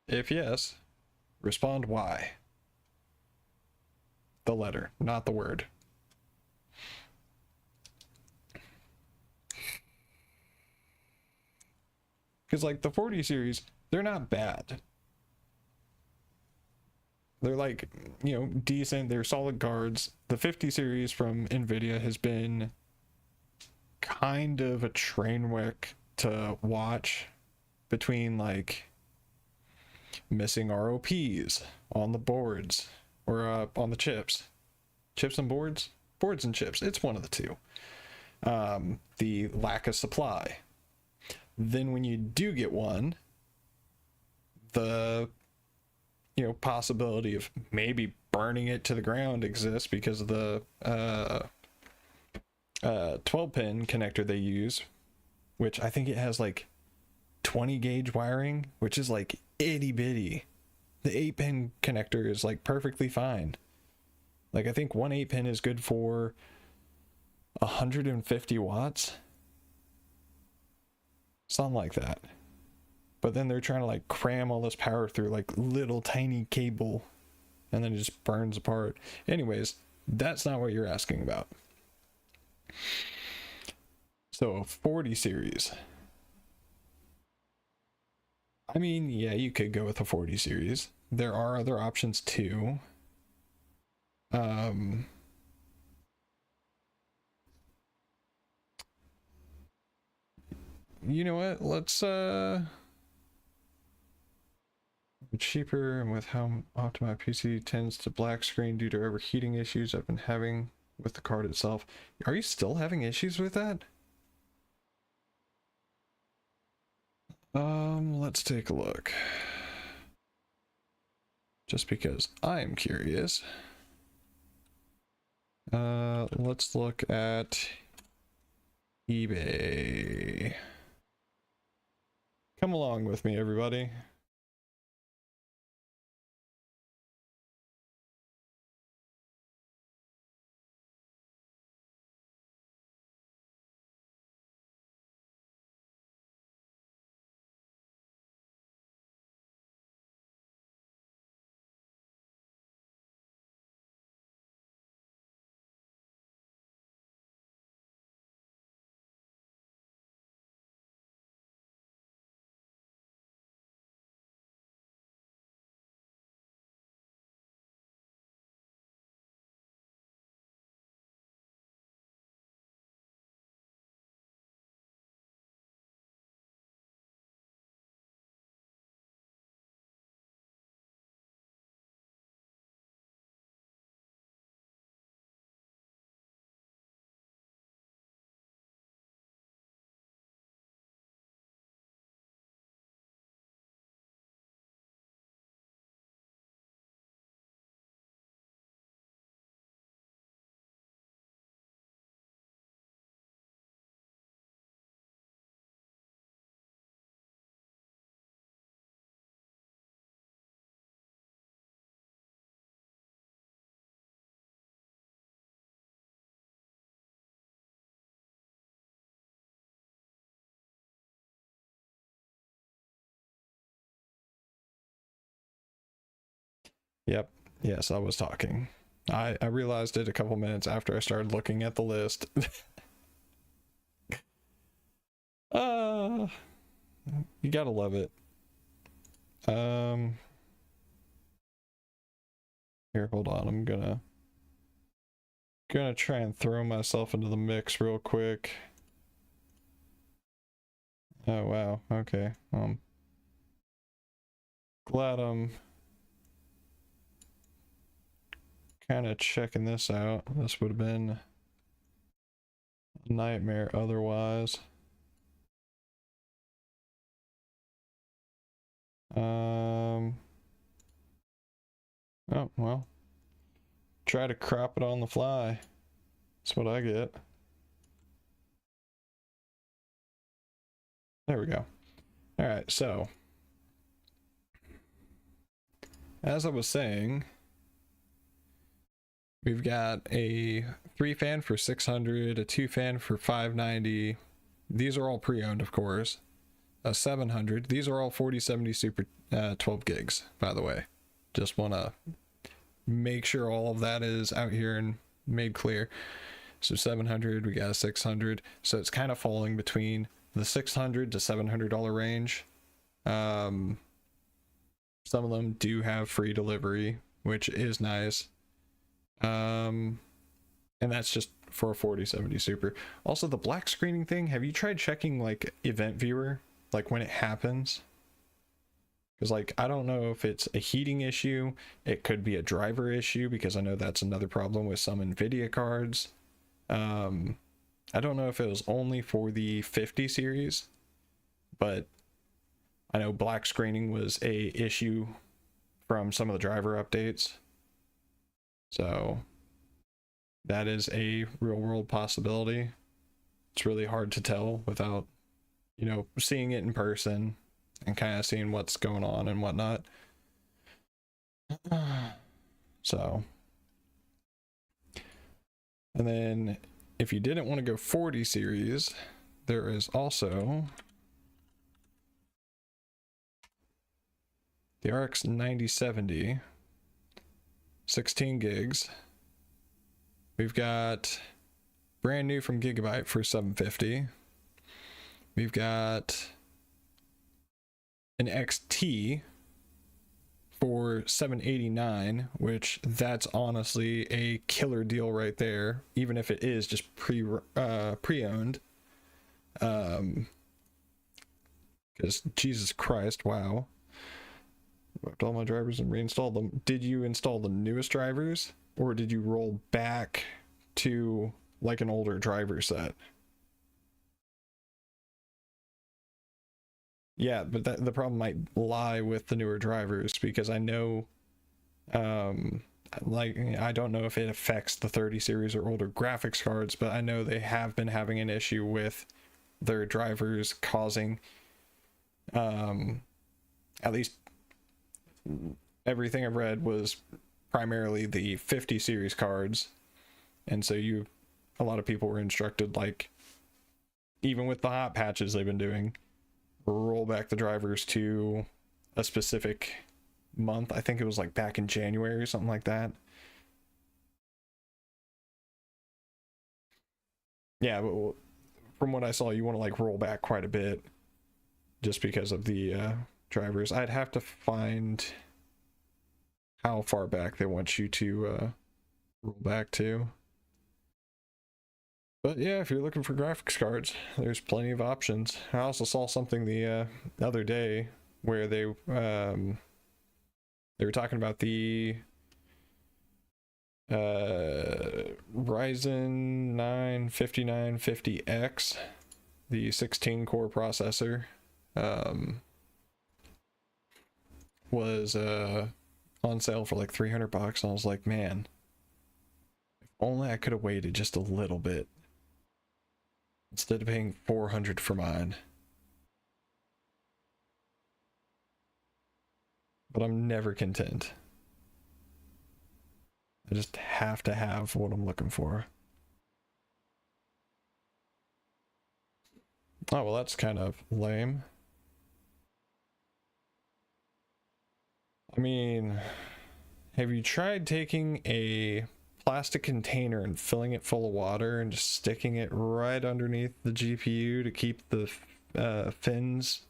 If yes, respond why. The letter, not the word. Because, like, the 40 series, they're not bad. They're like, you know, decent. They're solid cards. The 50 series from NVIDIA has been kind of a train wreck to watch between, like, missing ROPs on the boards or on the chips. Chips and boards? Boards and chips. It's one of the two. the lack of supply. Then when you do get one, the possibility of maybe burning it to the ground exists because of the 12-pin connector they use, which I think it has like 20 gauge wiring, which is like itty bitty. The 8-pin connector is like perfectly fine. Like I think one 8-pin is good for 150 watts, something like that. But then they're trying to like cram all this power through like little tiny cable, and then it just burns apart. Anyways, that's not what you're asking about. So 40 series. I mean, yeah, you could go with a 40 series. There are other options too. You know what? Let's cheaper, and with how often my PC tends to black screen due to overheating issues I've been having with the card itself. Are you still having issues with that? Let's take a look. Just because I am curious. Let's look at eBay. Come along with me, everybody. Yep. Yes, I was talking. I realized it a couple minutes after I started looking at the list. You gotta love it. Here, hold on. I'm gonna try and throw myself into the mix real quick. Oh wow. Okay. Glad I'm kind of checking this out. This would have been a nightmare otherwise. Oh well, try to crop it on the fly. That's what I get. There we go. All right, so as I was saying, we've got a 3-fan for 600, a 2-fan for 590. These are all pre-owned, of course. A 700. These are all 4070 Super 12 gigs, by the way. Just want to make sure all of that is out here and made clear. So 700, we got a 600. So it's kind of falling between the $600 to $700 range. Some of them do have free delivery, which is nice. And that's just for a 4070 Super. Also, the black screening thing, have you tried checking like Event Viewer, like when it happens? Because like I don't know if it's a heating issue, it could be a driver issue, because I know that's another problem with some Nvidia cards. I don't know if it was only for the 50 series, but I know black screening was a issue from some of the driver updates. So that is a real world possibility. It's really hard to tell without, seeing it in person and kind of seeing what's going on and whatnot. So, and then if you didn't want to go 40 series, there is also the RX 9070, 16 gigs. We've got brand new from Gigabyte for $750. We've got an XT for $789, which that's honestly a killer deal right there, even if it is just pre-owned. Because Jesus Christ, wow. Wiped all my drivers and reinstalled them. Did you install the newest drivers, or did you roll back to like an older driver set? Yeah, but the problem might lie with the newer drivers, because I know, like, I don't know if it affects the 30 series or older graphics cards, but I know they have been having an issue with their drivers causing, at least everything I've read was primarily the 50 series cards, and so a lot of people were instructed, like, even with the hot patches they've been doing, roll back the drivers to a specific month. I think it was like back in January or something like that. Yeah, but from what I saw, you want to like roll back quite a bit just because of the drivers. I'd have to find how far back they want you to roll back to. But yeah, if you're looking for graphics cards, there's plenty of options. I also saw something the other day where they were talking about the Ryzen 9 5950X, the 16 core processor, was on sale for like $300, and I was like, man, if only I could have waited just a little bit instead of paying $400 for mine. But I'm never content. I just have to have what I'm looking for. Oh, well, that's kind of lame. I mean, have you tried taking a plastic container and filling it full of water and just sticking it right underneath the GPU to keep the fins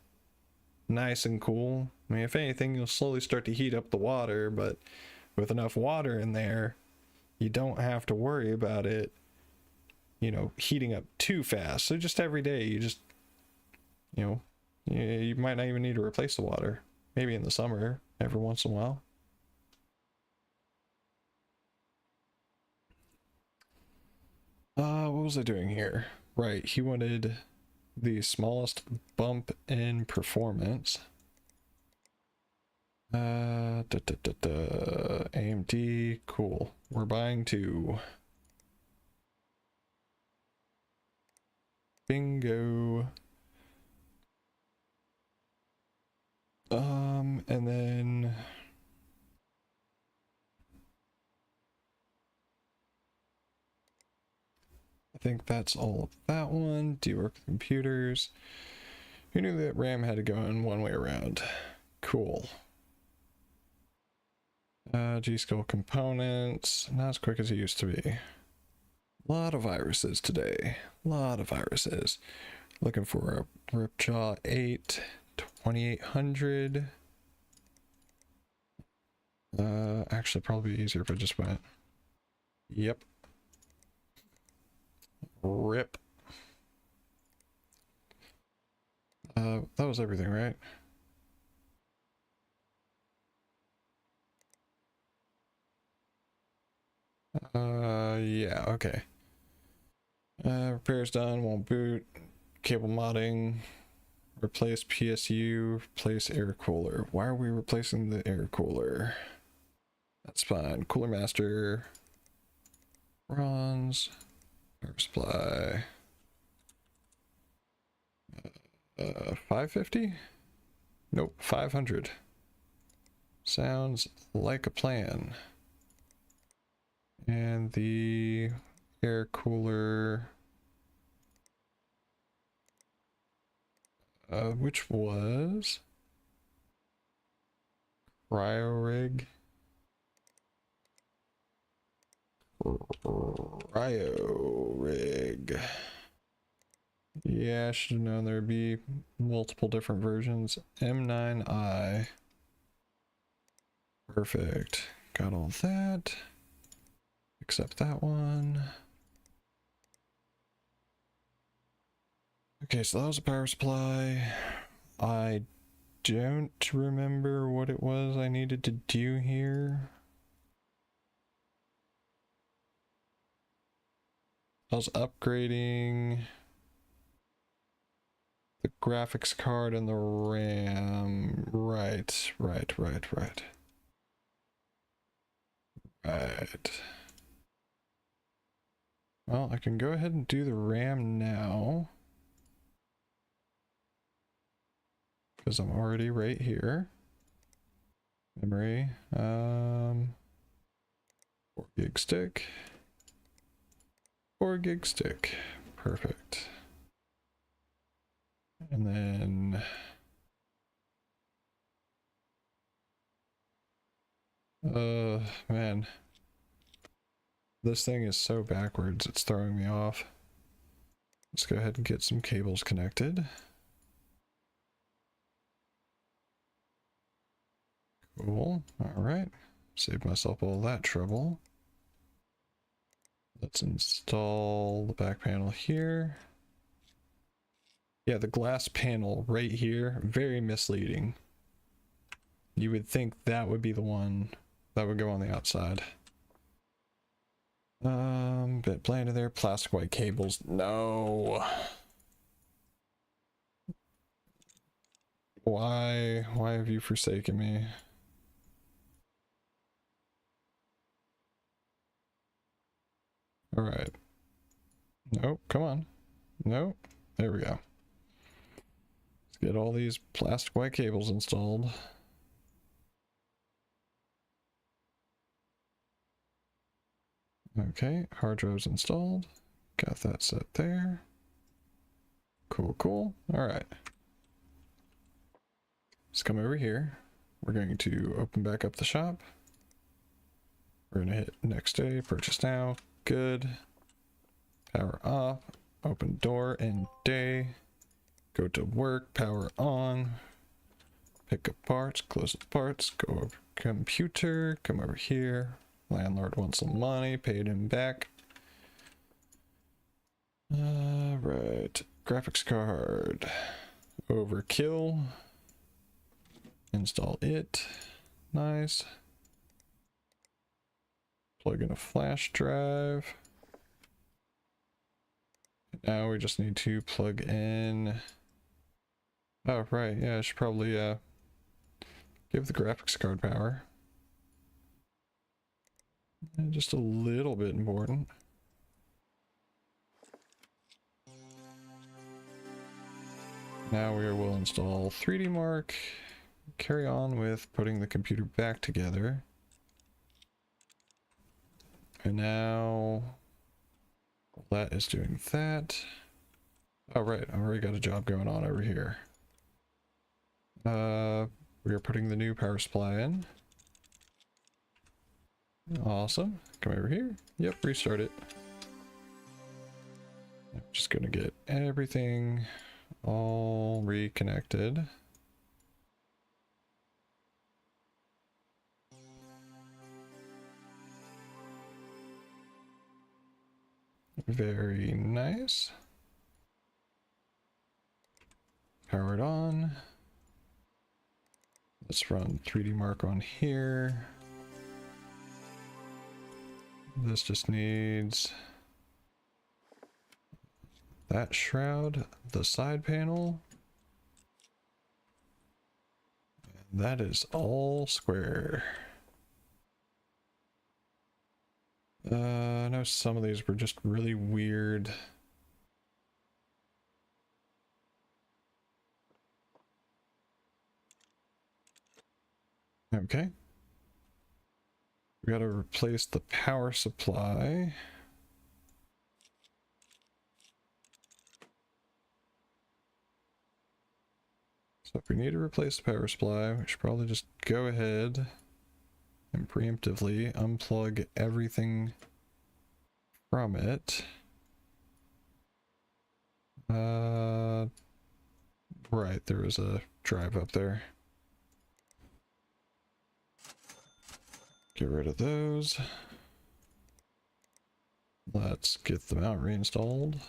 nice and cool? I mean, if anything, you'll slowly start to heat up the water, but with enough water in there, you don't have to worry about it, heating up too fast. So just every day, you just, you might not even need to replace the water. Maybe in the summer, every once in a while. What was I doing here? Right, he wanted the smallest bump in performance. AMD, cool. We're buying two. Bingo. And then I think that's all of that one. Do you work with computers? Who knew that RAM had to go in one way around? Cool. G-Skill components, not as quick as it used to be. A lot of viruses today. A lot of viruses. Looking for a Ripjaw 8 2800. Actually, probably easier if I just went. Yep. Rip. That was everything, right? Yeah, okay. Repairs done, won't boot. Cable modding. Replace PSU, replace air cooler. Why are we replacing the air cooler? That's fine. Cooler master. Bronze. Power supply. 550? Nope, 500. Sounds like a plan. And the air cooler, which was cryo rig. Cryo rig. Yeah, I should have known there'd be multiple different versions. M9i. Perfect. Got all that. Except that one. Okay, so that was a power supply. I don't remember what it was I needed to do here. I was upgrading the graphics card and the RAM. Right. Well, I can go ahead and do the RAM now, because I'm already right here. Memory, 4 gig stick. 4 gig stick. Perfect. And then man, this thing is so backwards, it's throwing me off. Let's go ahead and get some cables connected. Cool. All right, save myself all that trouble. Let's install the back panel here. Yeah, the glass panel right here, very misleading. You would think that would be the one that would go on the outside. Bit bland in there, plastic white cables. No. Why have you forsaken me? All right. Nope, come on. Nope. There we go. Let's get all these plastic white cables installed. Okay, hard drive's installed. Got that set there. Cool. All right. Let's come over here. We're going to open back up the shop. We're going to hit next day, purchase now. Good. Power off. Open door and day. Go to work, power on. Pick up parts, close the parts, go over computer, come over here. Landlord wants some money, paid him back. Right, graphics card. Overkill. Install it. Nice. Plug in a flash drive. Now we just need to plug in. Oh, right. Yeah, I should probably give the graphics card power. And just a little bit important. Now we will install 3D Mark. Carry on with putting the computer back together. And now that is doing that. Oh, right. I already got a job going on over here. We are putting the new power supply in. Awesome. Come over here. Yep, restart it. I'm just gonna get everything all reconnected. Very nice. Powered on. Let's run 3D Mark on here. This just needs that shroud, the side panel. And that is all square. I know some of these were just really weird. Okay. We gotta replace the power supply. So if we need to replace the power supply, we should probably just go ahead and preemptively unplug everything from it. Right, there was a drive up there. Get rid of those. Let's get the mount reinstalled.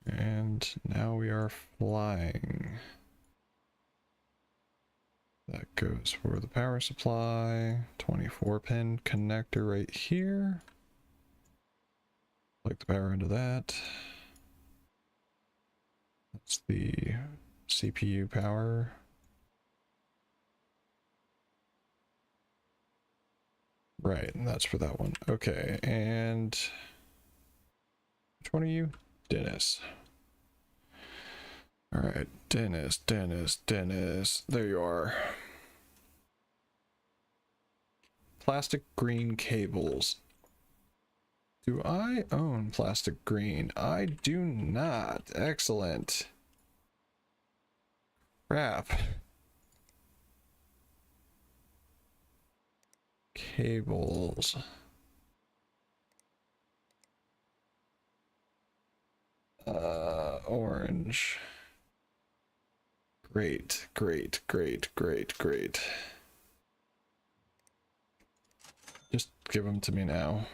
And now we are flying. That goes for the power supply. 24 pin connector right here. Plug the power into that. That's the CPU power. Right, and that's for that one. Okay, and which one are you? Dennis. All right, Dennis. There you are. Plastic green cables. Do I own plastic green? I do not. Excellent. Crap. Cables. Orange. Great. Just give them to me now.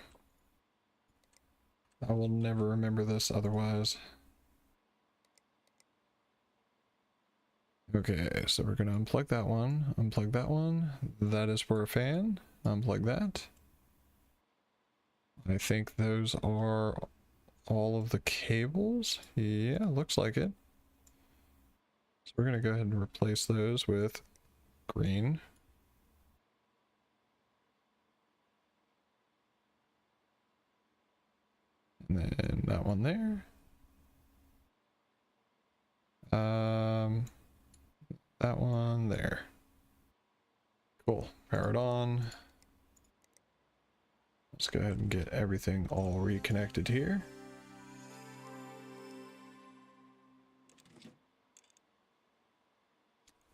I will never remember this otherwise. Okay, so we're gonna unplug that one, unplug that one. That is for a fan. Unplug that. I think those are all of the cables. Yeah, looks like it. So we're gonna go ahead and replace those with green. And then that one there. That one there. Cool. Power it on. Let's go ahead and get everything all reconnected here.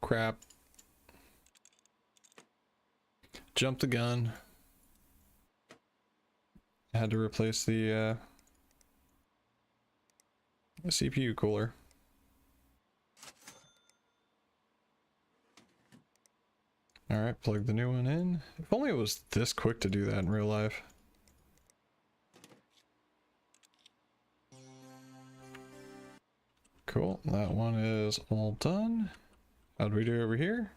Crap. Jumped the gun. I had to replace the CPU cooler. Alright, plug the new one in. If only it was this quick to do that in real life. Cool, that one is all done. How do we do over here?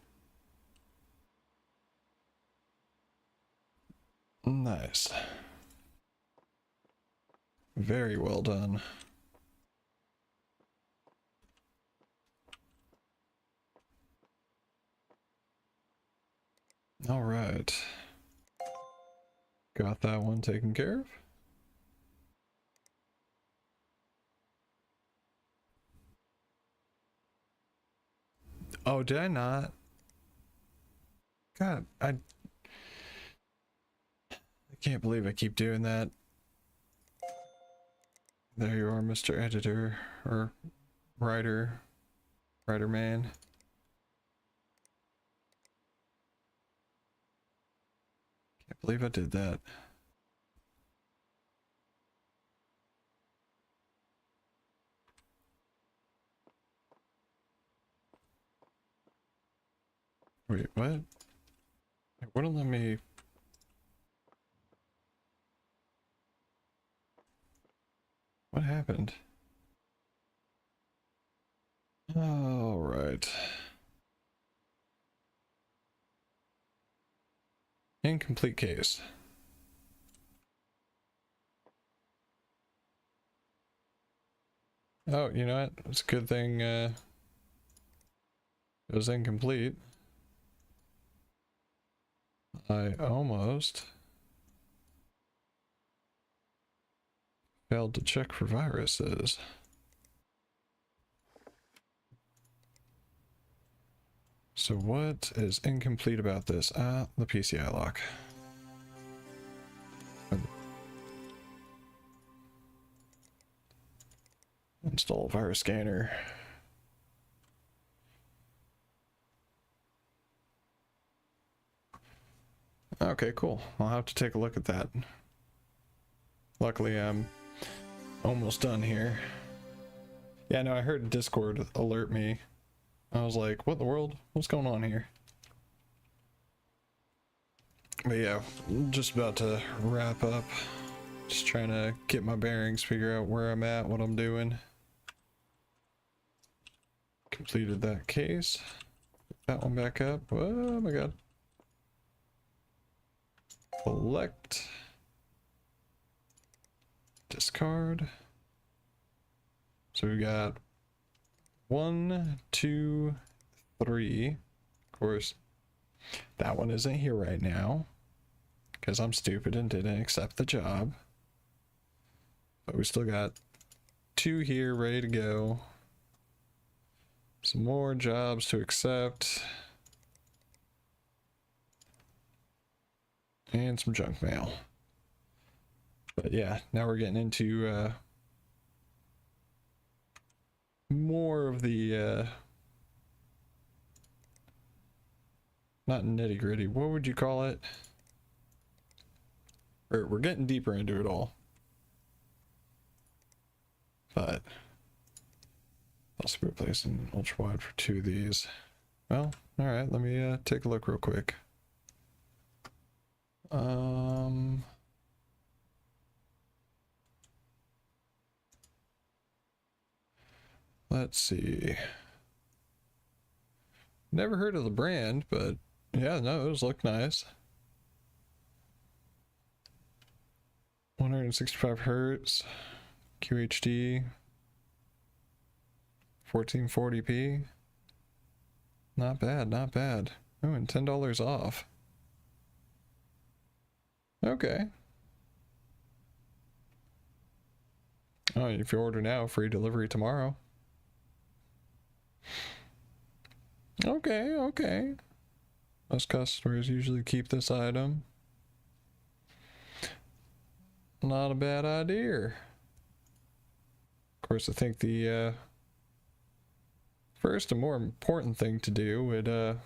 Nice. Very well done. All right. Got that one taken care of. Oh, did I not? God, I can't believe I keep doing that. There you are, Mr. Editor, or writer man. Can't believe I did that. Wait, what? It wouldn't let me... What happened? All right. Incomplete case. Oh, you know what? It's a good thing it was incomplete. I almost failed to check for viruses. So what is incomplete about this? The PCI lock. Install virus scanner. Okay, cool. I'll have to take a look at that. Luckily, I'm almost done here. Yeah, no, I heard Discord alert me. I was like, what in the world? What's going on here? But yeah, just about to wrap up. Just trying to get my bearings, figure out where I'm at, what I'm doing. Completed that case. Put that one back up. Oh my god. Collect. Discard. So we got 1, 2, 3. Of course, that one isn't here right now because I'm stupid and didn't accept the job. But we still got 2 here ready to go. Some more jobs to accept. And some junk mail. But yeah, now we're getting into more of the not nitty gritty, what would you call it? We're getting deeper into it all. But also replacing ultra wide for 2 of these. Well, alright, let me take a look real quick. Let's see. Never heard of the brand, but yeah, no, those look nice. 165 hertz, QHD, 1440p. Not bad, not bad. Oh, and $10 off. Okay. Oh, if you order now, free delivery tomorrow. Okay, okay. Most customers usually keep this item. Not a bad idea. Of course, I think the first and more important thing to do would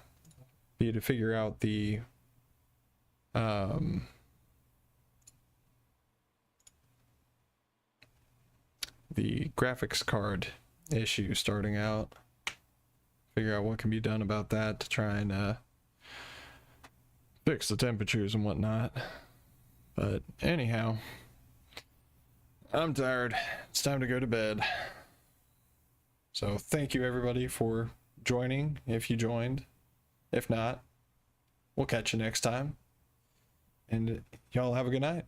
be to figure out the graphics card issue starting out. Figure out what can be done about that to try and fix the temperatures and whatnot. But anyhow, I'm tired. It's time to go to bed. So thank you everybody for joining, if you joined. If not, we'll catch you next time. And y'all have a good night.